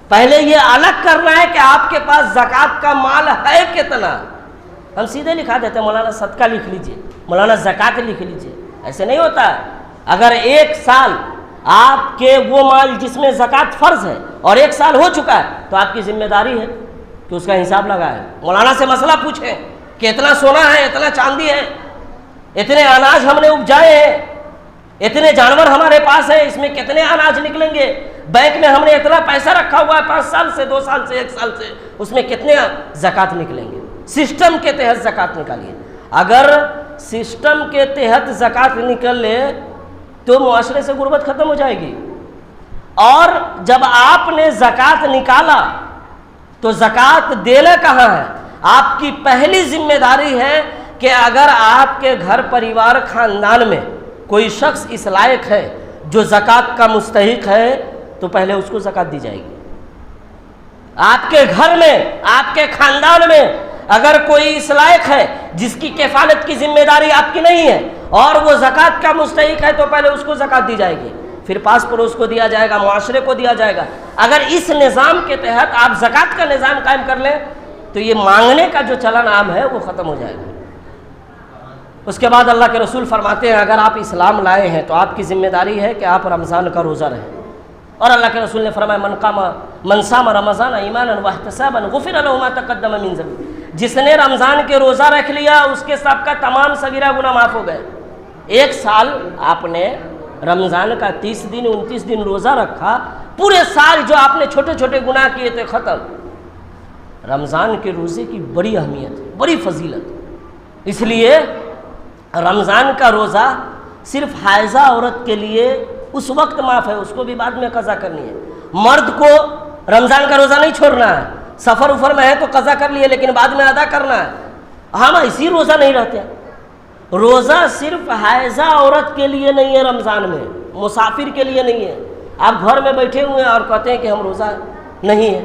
پہلے یہ الگ کرنا ہے کہ آپ کے پاس زکوٰۃ کا مال ہے کتنا۔ ہم سیدھے لکھا دیتے ہیں مولانا صدقہ لکھ لیجئے، مولانا زکوٰۃ لکھ لیجئے، ایسے نہیں ہوتا ہے۔ اگر 1 سال آپ کے وہ مال جس میں زکوٰۃ فرض ہے اور 1 سال ہو چکا ہے تو آپ کی ذمہ داری ہے کہ اس کا حساب لگائیں، مولانا سے مسئلہ پوچھیں کہ اتنا سونا ہے، اتنا چاندی ہے، اتنے اناج ہم نے اپجائے ہیں، اتنے جانور ہمارے پاس ہیں، اس میں کتنے اناج نکلیں گے، بینک میں ہم نے اتنا پیسہ رکھا ہوا ہے 5 سال سے، 2 سال سے، 1 سال سے، اس میں کتنے زکوٰۃ نکلیں گے۔ سسٹم کے تحت زکوٰۃ نکالیے۔ اگر سسٹم کے تحت زکوٰۃ نکل لے تو معاشرے سے غربت ختم ہو جائے گی۔ اور جب آپ نے زکوٰۃ نکالا تو زکوٰۃ دینا کہاں ہے؟ آپ کی پہلی ذمہ داری ہے کہ اگر آپ کے گھر پریوار خاندان میں کوئی شخص اس لائق ہے جو زکوٰۃ کا مستحق ہے تو پہلے اس کو زکوٰۃ دی جائے گی۔ آپ کے گھر میں، آپ کے خاندان میں اگر کوئی اس لائق ہے جس کی کفالت کی ذمہ داری آپ کی نہیں ہے اور وہ زکوٰۃ کا مستحق ہے تو پہلے اس کو زکوٰۃ دی جائے گی، پھر پاس پڑوس کو دیا جائے گا، معاشرے کو دیا جائے گا۔ اگر اس نظام کے تحت آپ زکوٰۃ کا نظام قائم کر لیں تو یہ مانگنے کا جو چلن عام ہے وہ ختم ہو جائے گا۔ اس کے بعد اللہ کے رسول فرماتے ہیں اگر آپ اسلام لائے ہیں تو آپ کی ذمہ داری ہے کہ آپ رمضان کا روزہ رہیں۔ اور اللہ کے رسول نے فرمایا من صام رمضان ایمانا واحتسابا غفر له ما تقدم من ذنبه، جس نے رمضان کے روزہ رکھ لیا اس کے سب کا تمام صغیرہ گناہ معاف ہو گئے۔ 1 سال آپ نے رمضان کا 30 دن 29 دن روزہ رکھا، پورے سال جو آپ نے چھوٹے چھوٹے گناہ کیے تھے ختم۔ رمضان کے روزے کی بڑی اہمیت ہے، بڑی فضیلت، اس لیے رمضان کا روزہ صرف حائضہ عورت کے لیے اس وقت معاف ہے، اس کو بھی بعد میں قضا کرنی ہے۔ مرد کو رمضان کا روزہ نہیں چھوڑنا ہے، سفر افر میں ہے تو قضا کر لیے لیکن بعد میں ادا کرنا ہے۔ ہم اسی روزہ نہیں رہتے۔ روزہ صرف حائضہ عورت کے لیے نہیں ہے، رمضان میں مسافر کے لیے نہیں ہے۔ آپ گھر میں بیٹھے ہوئے ہیں اور کہتے ہیں کہ ہم روزہ نہیں ہے۔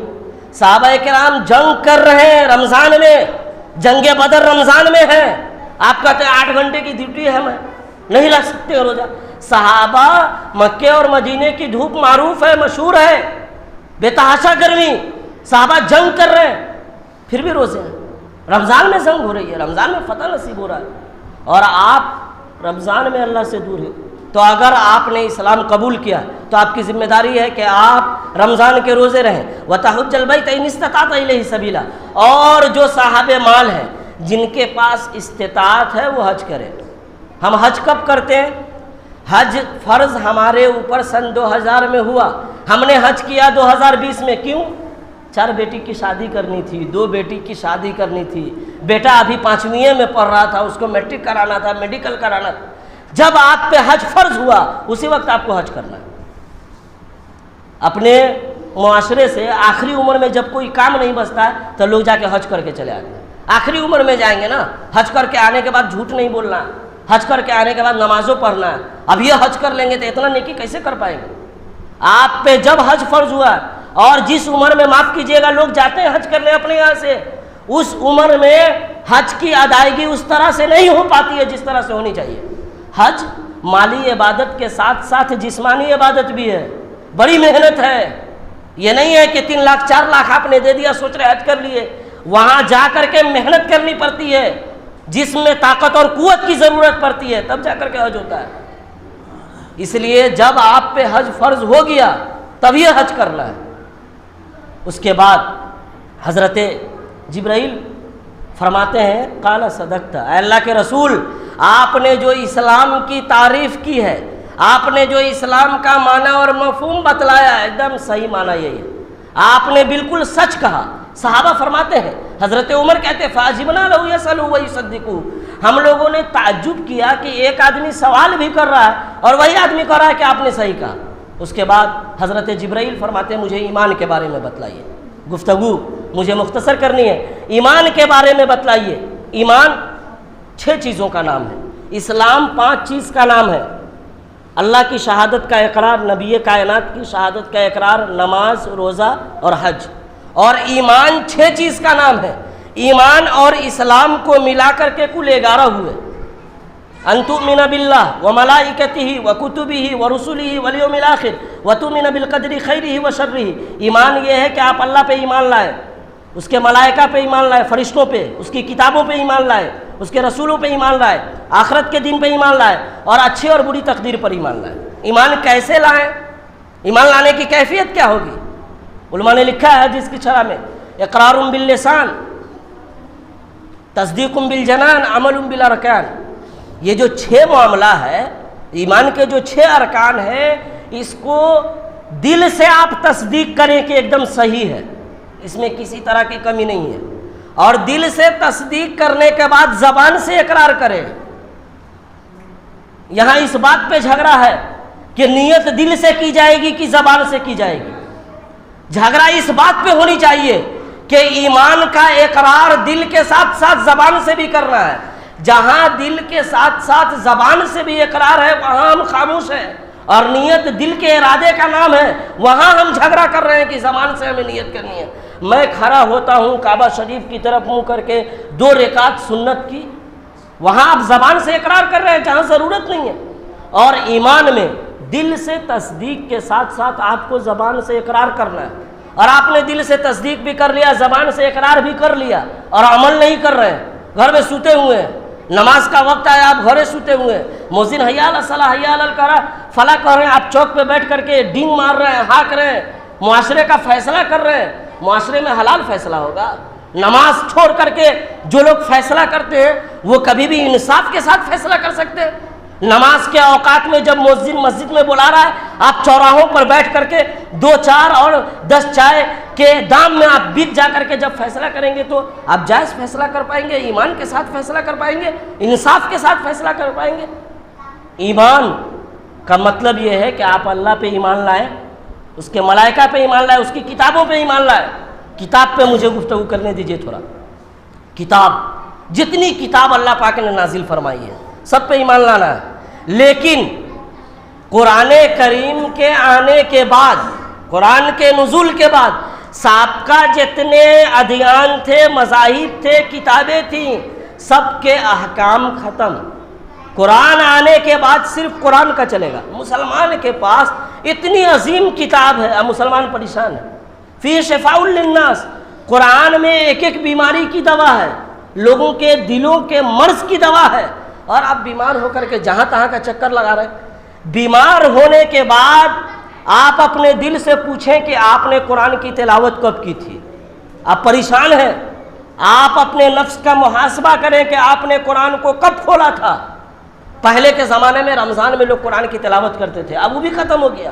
صحابہ کرام جنگ کر رہے ہیں رمضان میں، جنگ بدر رمضان میں ہے، آپ کہتے ہیں 8 گھنٹے کی ڈیوٹی ہے، میں نہیں رکھ سکتے روزہ۔ صحابہ مکے اور مدینے کی دھوپ معروف ہے، مشہور ہے، بے تحاشا گرمی، صحابہ جنگ کر رہے ہیں پھر بھی روزے ہیں۔ رمضان میں جنگ ہو رہی ہے، رمضان میں فتح نصیب ہو رہا ہے، اور آپ رمضان میں اللہ سے دور ہیں۔ تو اگر آپ نے اسلام قبول کیا تو آپ کی ذمہ داری ہے کہ آپ رمضان کے روزے رہیں. وَتَحُجَّ الْبَيْتَ إِنِ اسْتَطَعْتَ إِلَيْهِ سَبِيلًا. اور جو صاحب مال ہیں جن کے پاس استطاعت ہے وہ حج کریں. ہم حج کب کرتے ہیں؟ حج فرض ہمارے اوپر سن 2000 میں ہوا. ہم نے حج کیا 2020 میں. کیوں؟ 4 بیٹی کی شادی کرنی تھی, 2 بیٹی کی شادی کرنی تھی, بیٹا ابھی 5ویں میں پڑھ رہا تھا, اس کو میٹرک کرانا تھا, میڈیکل کرانا تھا. جب آپ پہ حج فرض ہوا اسی وقت آپ کو حج کرنا ہے. اپنے معاشرے سے آخری عمر میں جب کوئی کام نہیں بچتا ہے تو لوگ جا کے حج کر کے چلے آتے ہیں. آخری عمر میں جائیں گے نا, حج کر کے آنے کے بعد جھوٹ نہیں بولنا ہے, حج کر کے آنے کے بعد نمازوں پڑھنا ہے. اب یہ حج کر لیں گے تو اتنا نیکی کیسے کر پائیں گے؟ آپ پہ جب حج فرض ہوا, اور جس عمر میں معاف کیجئے گا لوگ جاتے ہیں حج کرنے اپنے یہاں سے, اس عمر میں حج کی ادائیگی اس طرح سے نہیں ہو پاتی ہے جس طرح سے ہونی چاہیے. حج مالی عبادت کے ساتھ ساتھ جسمانی عبادت بھی ہے, بڑی محنت ہے. یہ نہیں ہے کہ 3 لاکھ 4 لاکھ آپ نے دے دیا سوچ رہے حج کر لیے. وہاں جا کر کے محنت کرنی پڑتی ہے, جس میں طاقت اور قوت کی ضرورت پڑتی ہے, تب جا کر کے حج ہوتا ہے. اس لیے جب آپ پہ حج فرض ہو گیا تب یہ حج کرنا ہے. اس کے بعد حضرت جبرائیل فرماتے ہیں قال صدقت, اے اللہ کے رسول آپ نے جو اسلام کی تعریف کی ہے, آپ نے جو اسلام کا معنی اور مفہوم بتلایا ایک دم صحیح معنی یہی ہے, آپ نے بالکل سچ کہا. صحابہ فرماتے ہیں, حضرت عمر کہتے ہیں فَعَجِبْنَا لَهُ يَسْأَلُ وَيُصَدِّقُ, ہم لوگوں نے تعجب کیا کہ ایک آدمی سوال بھی کر رہا ہے اور وہی آدمی کہہ رہا ہے کہ آپ نے صحیح کہا. اس کے بعد حضرت جبرائیل فرماتے ہیں مجھے ایمان کے بارے میں بتلائیے. گفتگو مجھے مختصر کرنی ہے, ایمان کے بارے میں بتلائیے. ایمان 6 چیزوں کا نام ہے, اسلام 5 چیز کا نام ہے. اللہ کی شہادت کا اقرار, نبی کائنات کی شہادت کا اقرار, نماز, روزہ اور حج. اور ایمان 6 چیز کا نام ہے. ایمان اور اسلام کو ملا کر کے کل 11 ہوئے. ان تؤمن باللہ وملائکتہ وکتبہ ورسلہ والیوم الآخر وتؤمن بالقدر خیرہ وشرہ. ایمان یہ ہے کہ آپ اللہ پہ ایمان لائے, اس کے ملائکہ پہ ایمان لائے, فرشتوں پہ, اس کی کتابوں پہ ایمان لائے, اس کے رسولوں پہ ایمان لائے, آخرت کے دن پہ ایمان لائے, اور اچھی اور بری تقدیر پر ایمان لائے. ایمان کیسے لائیں؟ ایمان لانے کی کیفیت کیا ہوگی؟ علماء نے لکھا ہے حدیث کی شرح میں, اقرار باللسان, تصدیق بالجنان, عمل بالارکان. یہ جو 6 معاملہ ہے, ایمان کے جو 6 ارکان ہیں, اس کو دل سے آپ تصدیق کریں کہ ایک دم صحیح ہے, اس میں کسی طرح کی کمی نہیں ہے, اور دل سے تصدیق کرنے کے بعد زبان سے اقرار کریں. یہاں اس بات پہ جھگڑا ہے کہ نیت دل سے کی جائے گی کہ زبان سے کی جائے گی. جھگڑا اس بات پہ ہونی چاہیے کہ ایمان کا اقرار دل کے ساتھ ساتھ زبان سے بھی کرنا ہے. جہاں دل کے ساتھ ساتھ زبان سے بھی اقرار ہے وہاں ہم خاموش ہیں, اور نیت دل کے ارادے کا نام ہے, وہاں ہم جھگڑا کر رہے ہیں کہ زبان سے ہمیں نیت کرنی ہے. میں کھڑا ہوتا ہوں کعبہ شریف کی طرف منہ کر کے 2 رکعت سنت کی, وہاں آپ زبان سے اقرار کر رہے ہیں جہاں ضرورت نہیں ہے. اور ایمان میں دل سے تصدیق کے ساتھ ساتھ آپ کو زبان سے اقرار کرنا ہے, اور آپ نے دل سے تصدیق بھی کر لیا, زبان سے اقرار بھی کر لیا, اور عمل نہیں کر رہے ہیں, گھر میں سوتے ہوئے ہیں, نماز کا وقت آیا آپ گھرے سوتے ہوئے ہیں, مؤذن حی علی الصلاۃ حی علی الفلاح فلاح کر رہے ہیں, آپ چوک پہ بیٹھ کر کے ڈینگ مار رہے ہیں, ہانک رہے ہیں, معاشرے کا فیصلہ کر رہے ہیں. معاشرے میں حلال فیصلہ ہوگا. نماز چھوڑ کر کے جو لوگ فیصلہ کرتے ہیں وہ کبھی بھی انصاف کے ساتھ فیصلہ کر سکتے ہیں؟ نماز کے اوقات میں جب مؤذن مسجد میں بلا رہا ہے, آپ چوراہوں پر بیٹھ کر کے 2 4 اور 10 چائے کے دام میں آپ بیت جا کر کے جب فیصلہ کریں گے تو آپ جائز فیصلہ کر پائیں گے, ایمان کے ساتھ فیصلہ کر پائیں گے, انصاف کے ساتھ فیصلہ کر پائیں گے. ایمان کا مطلب یہ ہے کہ آپ اللہ پہ ایمان لائیں, اس کے ملائکہ پہ ایمان لائیں, اس کی کتابوں پہ ایمان لائیں. کتاب پہ مجھے گفتگو کرنے دیجئے تھوڑا. کتاب, جتنی کتاب اللہ پاک نے نازل فرمائی ہے سب پہ ایمان لانا ہے. لیکن قرآن کریم کے آنے کے بعد, قرآن کے نزول کے بعد سابقہ جتنے ادیان تھے, مذاہب تھے, کتابیں تھیں, سب کے احکام ختم. قرآن آنے کے بعد صرف قرآن کا چلے گا. مسلمان کے پاس اتنی عظیم کتاب ہے, اب مسلمان پریشان ہے. فی شفاء للناس, قرآن میں ایک ایک بیماری کی دوا ہے, لوگوں کے دلوں کے مرض کی دوا ہے, اور آپ بیمار ہو کر کے جہاں تہاں کا چکر لگا رہے ہیں. بیمار ہونے کے بعد آپ اپنے دل سے پوچھیں کہ آپ نے قرآن کی تلاوت کب کی تھی. آپ پریشان ہیں, آپ اپنے نفس کا محاسبہ کریں کہ آپ نے قرآن کو کب کھولا تھا. پہلے کے زمانے میں رمضان میں لوگ قرآن کی تلاوت کرتے تھے, اب وہ بھی ختم ہو گیا.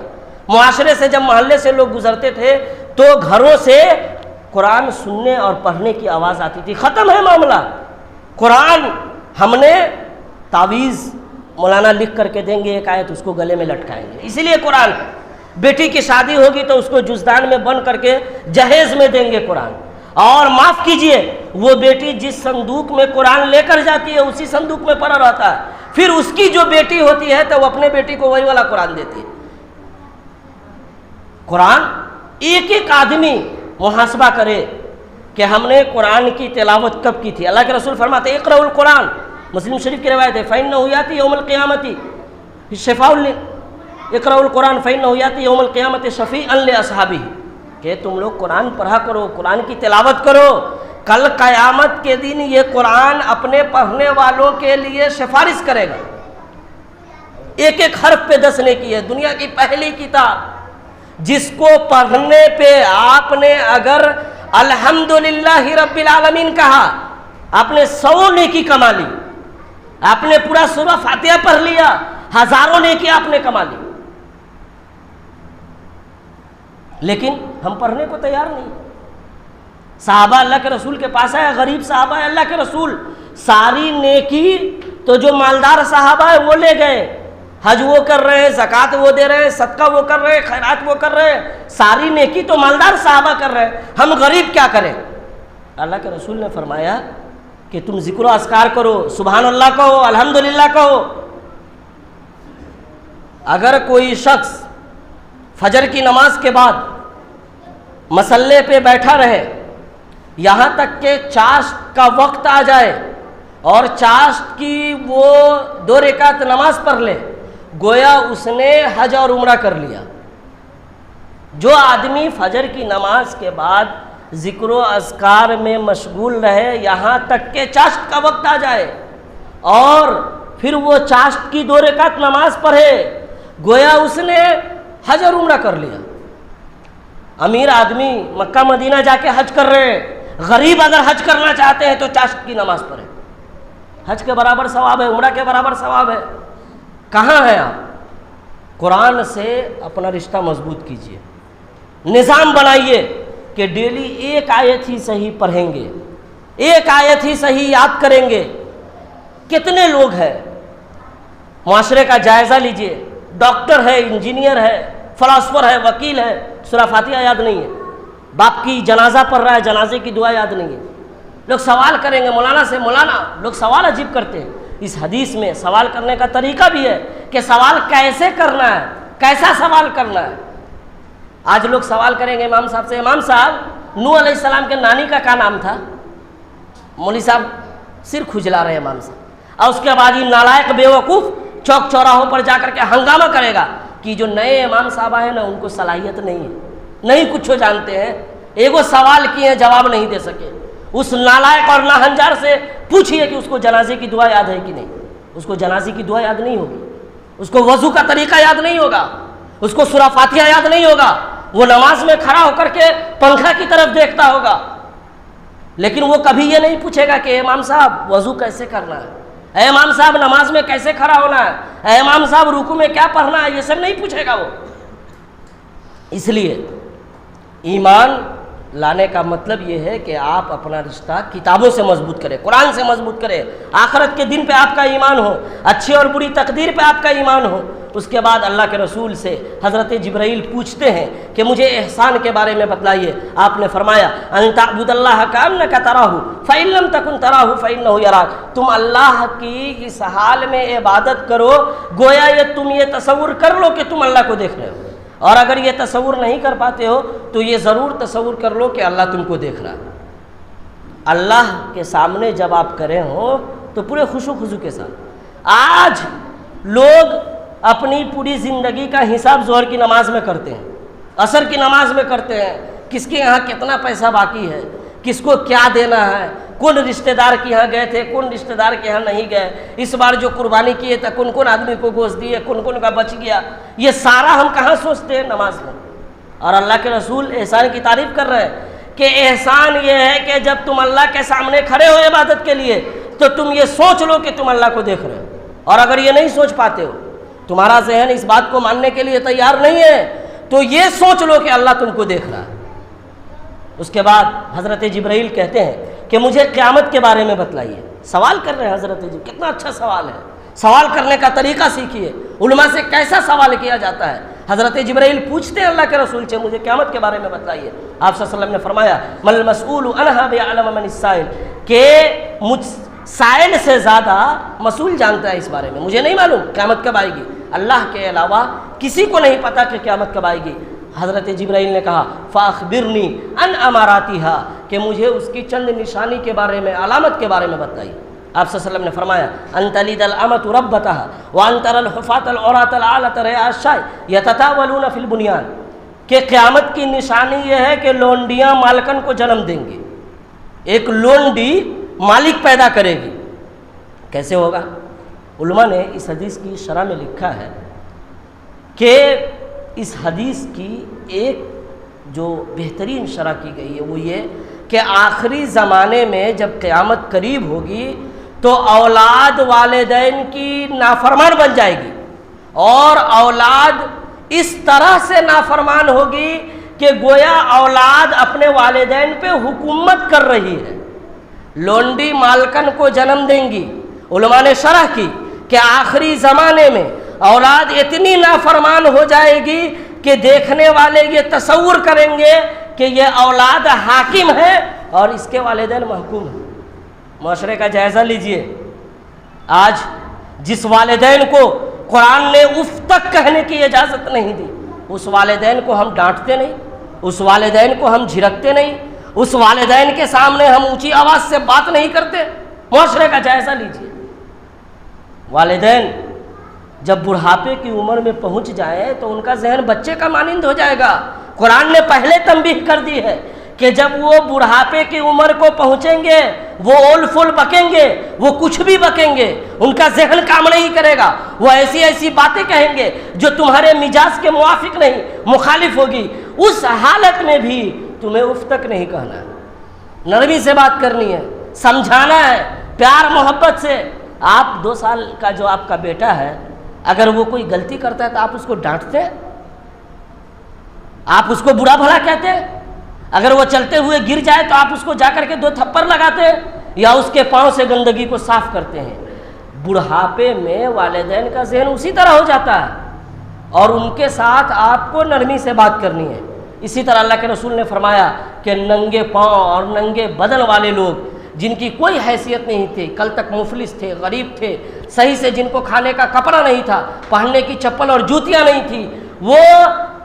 معاشرے سے جب محلے سے لوگ گزرتے تھے تو گھروں سے قرآن سننے اور پڑھنے کی آواز آتی تھی. ختم ہے معاملہ. قرآن ہم نے تعویذ مولانا لکھ کر کے دیں گے, ایک آیت اس کو گلے میں لٹکائیں گے. اسی لیے قرآن, بیٹی کی شادی ہوگی تو اس کو جزدان میں بند کر کے جہیز میں دیں گے قرآن. اور معاف کیجئے, وہ بیٹی جس صندوق میں قرآن لے کر جاتی ہے اسی صندوق میں پڑا رہتا ہے. پھر اس کی جو بیٹی ہوتی ہے تو وہ اپنے بیٹی کو وہی والا قرآن دیتی ہے. قرآن ایک ایک آدمی محاسبہ کرے کہ ہم نے قرآن کی تلاوت کب کی تھی. اللہ کے رسول فرماتے ہیں اقرأوا القرآن, مسلم شریف کی روایت ہے, فإنه يأتي يوم القيامة شفاء اقرأوا القرآن فإنه يأتي يوم القيامة شفيعا لأصحابه, کہ تم لوگ قرآن پڑھا کرو, قرآن کی تلاوت کرو, کل قیامت کے دن یہ قرآن اپنے پڑھنے والوں کے لیے سفارش کرے گا. ایک ایک حرف پہ 10 نیکی ہے. دنیا کی پہلی کتاب جس کو پڑھنے پہ آپ نے اگر الحمدللہ رب العالمین کہا, آپ نے 100 نیکی کما لی. آپ نے پورا سورہ فاتحہ پڑھ لیا, ہزاروں نیکی آپ نے کما لی. لیکن ہم پڑھنے کو تیار نہیں. صحابہ اللہ کے رسول کے پاس آئے, غریب صحابہ ہے اللہ کے رسول, ساری نیکی تو جو مالدار صحابہ ہے وہ لے گئے, حج وہ کر رہے ہیں, زکوٰۃ وہ دے رہے ہیں, صدقہ وہ کر رہے ہیں, خیرات وہ کر رہے ہیں, ساری نیکی تو مالدار صحابہ کر رہے ہیں, ہم غریب کیا کریں. اللہ کے رسول نے فرمایا کہ تم ذکر و اذکار کرو, سبحان اللہ کہو, الحمدللہ کہو. اگر کوئی شخص فجر کی نماز کے بعد مصلے پہ بیٹھا رہے یہاں تک کہ چاشت کا وقت آ جائے اور چاشت کی وہ 2 رکعت نماز پڑھ لے, گویا اس نے حج اور عمرہ کر لیا. جو آدمی فجر کی نماز کے بعد ذکر و اذکار میں مشغول رہے یہاں تک کہ چاشت کا وقت آ جائے اور پھر وہ چاشت کی 2 رکعت نماز پڑھے, گویا اس نے حج اور عمرہ کر لیا. امیر آدمی مکہ مدینہ جا کے حج کر رہے, غریب اگر حج کرنا چاہتے ہیں تو چاشت کی نماز پڑھیں, حج کے برابر ثواب ہے, عمرہ کے برابر ثواب ہے. کہاں ہیں آپ؟ قرآن سے اپنا رشتہ مضبوط کیجئے, نظام بنائیے کہ ڈیلی ایک آیت ہی صحیح پڑھیں گے, ایک آیت ہی صحیح یاد کریں گے. کتنے لوگ ہیں, معاشرے کا جائزہ لیجئے, ڈاکٹر ہے, انجینئر ہے, فلاسفر ہے, وکیل ہے, سورہ فاتحہ یاد نہیں ہے, باپ کی جنازہ پڑھ رہا ہے, جنازے کی دعا یاد نہیں ہے. لوگ سوال کریں گے مولانا سے, مولانا لوگ سوال عجیب کرتے ہیں. اس حدیث میں سوال کرنے کا طریقہ بھی ہے کہ سوال کیسے کرنا ہے, کیسا سوال کرنا ہے. آج لوگ سوال کریں گے امام صاحب سے, امام صاحب نوح علیہ السلام کے نانی کا کیا نام تھا؟ مولوی صاحب سر کھجلا رہے امام صاحب, اور اس کے بعد یہ نالائق بیوقوف چوک چوراہوں پر جا کر کے ہنگامہ کرے گا کہ جو نئے امام صاحب آئے نا ان کو صلاحیت نہیں ہے, نہیں کچھ ہو جانتے ہیں, ایک وہ سوال کیے ہیں جواب نہیں دے سکے. اس نالائق اور ناہنجار سے پوچھئے کہ اس کو جنازے کی دعا یاد ہے کہ نہیں. اس کو جنازے کی دعا یاد نہیں ہوگی, اس کو وضو کا طریقہ یاد نہیں ہوگا, اس کو سورہ فاتحہ یاد نہیں ہوگا. وہ نماز میں کھڑا ہو کر کے پنکھا کی طرف دیکھتا ہوگا, لیکن وہ کبھی یہ نہیں پوچھے گا کہ امام صاحب وضو کیسے کرنا ہے, اے امام صاحب نماز میں کیسے کھڑا ہونا ہے, اے امام صاحب رکوع میں کیا پڑھنا ہے, یہ سب نہیں پوچھے گا وہ. اس لیے ایمان لانے کا مطلب یہ ہے کہ آپ اپنا رشتہ کتابوں سے مضبوط کریں, قرآن سے مضبوط کریں, آخرت کے دن پہ آپ کا ایمان ہو, اچھی اور بری تقدیر پہ آپ کا ایمان ہو. اس کے بعد اللہ کے رسول سے حضرت جبرائیل پوچھتے ہیں کہ مجھے احسان کے بارے میں بتلائیے. آپ نے فرمایا ان تعبد اللہ کأنک تراہ فإن لم تکن تراہ فإنہ یراک, تم اللہ کی اس حال میں عبادت کرو گویا یہ تم یہ تصور کر لو کہ تم اللہ کو دیکھ رہے ہو, اور اگر یہ تصور نہیں کر پاتے ہو تو یہ ضرور تصور کر لو کہ اللہ تم کو دیکھ رہا ہے. اللہ کے سامنے جب آپ کرے ہو تو پورے خشوع خضوع کے ساتھ. آج لوگ اپنی پوری زندگی کا حساب ظہر کی نماز میں کرتے ہیں, عصر کی نماز میں کرتے ہیں, کس کے یہاں کتنا پیسہ باقی ہے, کس کو کیا دینا ہے, کون رشتہ دار کے یہاں گئے تھے, کون رشتہ دار کے یہاں نہیں گئے, اس بار جو قربانی کیے تھے کون کون آدمی کو گوشت دیے, کون کون کا بچ گیا, یہ سارا ہم کہاں سوچتے ہیں نماز میں. اور اللہ کے رسول احسان کی تعریف کر رہے ہیں کہ احسان یہ ہے کہ جب تم اللہ کے سامنے کھڑے ہو عبادت کے لیے تو تم یہ سوچ لو کہ تم اللہ کو دیکھ رہے ہو. اور اگر یہ نہیں سوچ پاتے ہو, تمہارا ذہن اس بات کو ماننے کے لیے تیار نہیں ہے, تو یہ سوچ لو کہ اللہ تم کو دیکھ رہا ہے. اس کے بعد حضرت جبرائیل کہتے ہیں کہ مجھے قیامت کے بارے میں بتلائیے. سوال کر رہے ہیں حضرت جبرائیل, کتنا اچھا سوال ہے. سوال کرنے کا طریقہ سیکھیے, علماء سے کیسا سوال کیا جاتا ہے. حضرت جبرائیل پوچھتے ہیں اللہ کے رسول سے مجھے قیامت کے بارے میں بتلائیے. آپ صلی اللہ علیہ وسلم نے فرمایا مل المسئول عنہا بعلم من السائل, کہ مجھ سائل سے زیادہ مسئول جانتا ہے اس بارے میں. مجھے نہیں معلوم قیامت کب آئے گی, اللہ کے علاوہ کسی کو نہیں پتا کہ قیامت کب آئے گی. حضرت جبرائیل نے کہا فاخبرنی ان اماراتھا, کہ مجھے اس کی چند نشانی کے بارے میں, علامت کے بارے میں بتائیے. آپ صلی اللہ علیہ وسلم نے فرمایا ان تلد الامۃ ربتها وان ترى الحفاة العراة العالة رعاء الشاء يتطاولون في البنيان, کہ قیامت کی نشانی یہ ہے کہ لونڈیاں مالکن کو جنم دیں گی. ایک لونڈی مالک پیدا کرے گی. کیسے ہوگا؟ علماء نے اس حدیث کی شرح میں لکھا ہے کہ اس حدیث کی ایک جو بہترین شرح کی گئی ہے وہ یہ کہ آخری زمانے میں جب قیامت قریب ہوگی تو اولاد والدین کی نافرمان بن جائے گی, اور اولاد اس طرح سے نافرمان ہوگی کہ گویا اولاد اپنے والدین پہ حکومت کر رہی ہے. لونڈی مالکن کو جنم دیں گی. علماء نے شرح کی کہ آخری زمانے میں اولاد اتنی نافرمان ہو جائے گی کہ دیکھنے والے یہ تصور کریں گے کہ یہ اولاد حاکم ہے اور اس کے والدین محکوم ہیں. معاشرے کا جائزہ لیجئے. آج جس والدین کو قرآن نے اف تک کہنے کی اجازت نہیں دی, اس والدین کو ہم ڈانٹتے نہیں, اس والدین کو ہم جھڑکتے نہیں, اس والدین کے سامنے ہم اونچی آواز سے بات نہیں کرتے. معاشرے کا جائزہ لیجئے. والدین جب بڑھاپے کی عمر میں پہنچ جائیں تو ان کا ذہن بچے کا مانند ہو جائے گا. قرآن نے پہلے تنبیہ کر دی ہے کہ جب وہ بڑھاپے کی عمر کو پہنچیں گے وہ اول فول بکیں گے, وہ کچھ بھی بکیں گے, ان کا ذہن کام نہیں کرے گا, وہ ایسی ایسی باتیں کہیں گے جو تمہارے مزاج کے موافق نہیں, مخالف ہوگی. اس حالت میں بھی تمہیں اف تک نہیں کہنا ہے, نرمی سے بات کرنی ہے, سمجھانا ہے پیار محبت سے. آپ 2 سال کا جو آپ کا بیٹا ہے, اگر وہ کوئی غلطی کرتا ہے تو آپ اس کو ڈانٹتے, آپ اس کو برا بھلا کہتے. اگر وہ چلتے ہوئے گر جائے تو آپ اس کو جا کر کے 2 تھپڑ لگاتے یا اس کے پاؤں سے گندگی کو صاف کرتے ہیں. بڑھاپے میں والدین کا ذہن اسی طرح ہو جاتا ہے اور ان کے ساتھ آپ کو نرمی سے بات کرنی ہے. اسی طرح اللہ کے رسول نے فرمایا کہ ننگے پاؤں اور ننگے بدن والے لوگ جن کی کوئی حیثیت نہیں تھی, کل تک مفلس تھے, غریب تھے, صحیح سے جن کو کھانے کا کپڑا نہیں تھا, پہننے کی چپل اور جوتیاں نہیں تھی, وہ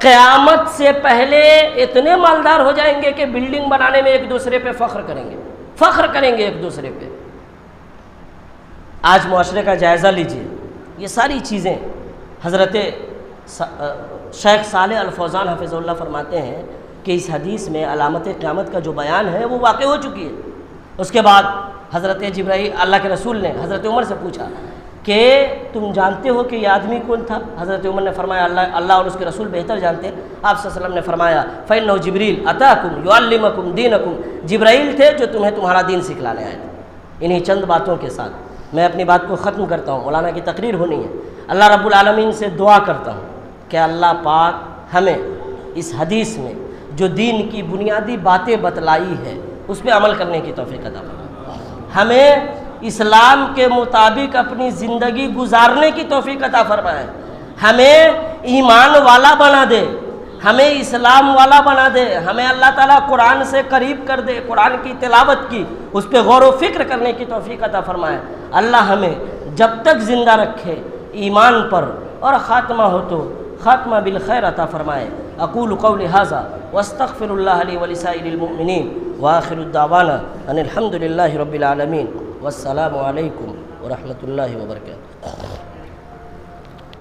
قیامت سے پہلے اتنے مالدار ہو جائیں گے کہ بلڈنگ بنانے میں ایک دوسرے پہ فخر کریں گے ایک دوسرے پہ. آج معاشرے کا جائزہ لیجئے. یہ ساری چیزیں حضرت شیخ صالح الفوزان حفظ اللہ فرماتے ہیں کہ اس حدیث میں علامت قیامت کا جو بیان ہے وہ واقع ہو چکی ہے. اس کے بعد حضرت جبرائیل, اللہ کے رسول نے حضرت عمر سے پوچھا کہ تم جانتے ہو کہ یہ آدمی کون تھا؟ حضرت عمر نے فرمایا اللہ اور اس کے رسول بہتر جانتے. آپ صلی اللہ علیہ وسلم نے فرمایا فَإِنَّهُ جبریل أَتَاكُمْ يُعَلِّمَكُمْ دِينَكُمْ, جبرائیل تھے جو تمہیں تمہارا دین سکھلانے آئے تھے. انہی چند باتوں کے ساتھ میں اپنی بات کو ختم کرتا ہوں. مولانا کی تقریر ہونی ہے. اللہ رب العالمین سے دعا کرتا ہوں کہ اللہ پاک ہمیں اس حدیث میں جو دین کی بنیادی باتیں بتلائی ہے اس پہ عمل کرنے کی توفیق عطا فرمائے. ہمیں اسلام کے مطابق اپنی زندگی گزارنے کی توفیق عطا فرمائے. ہمیں ایمان والا بنا دے, ہمیں اسلام والا بنا دے. ہمیں اللہ تعالیٰ قرآن سے قریب کر دے, قرآن کی تلاوت کی, اس پہ غور و فکر کرنے کی توفیق عطا فرمائے. اللہ ہمیں جب تک زندہ رکھے ایمان پر اور خاتمہ ہو تو خاتمہ بالخیر عطا فرمائے. اقول قولی ھذا واستغفر اللہ لی ولسائر المؤمنین وآخر الدعوانا ان الحمد للہ رب العالمین والسلام علیکم ورحمۃ اللہ وبرکاتہ.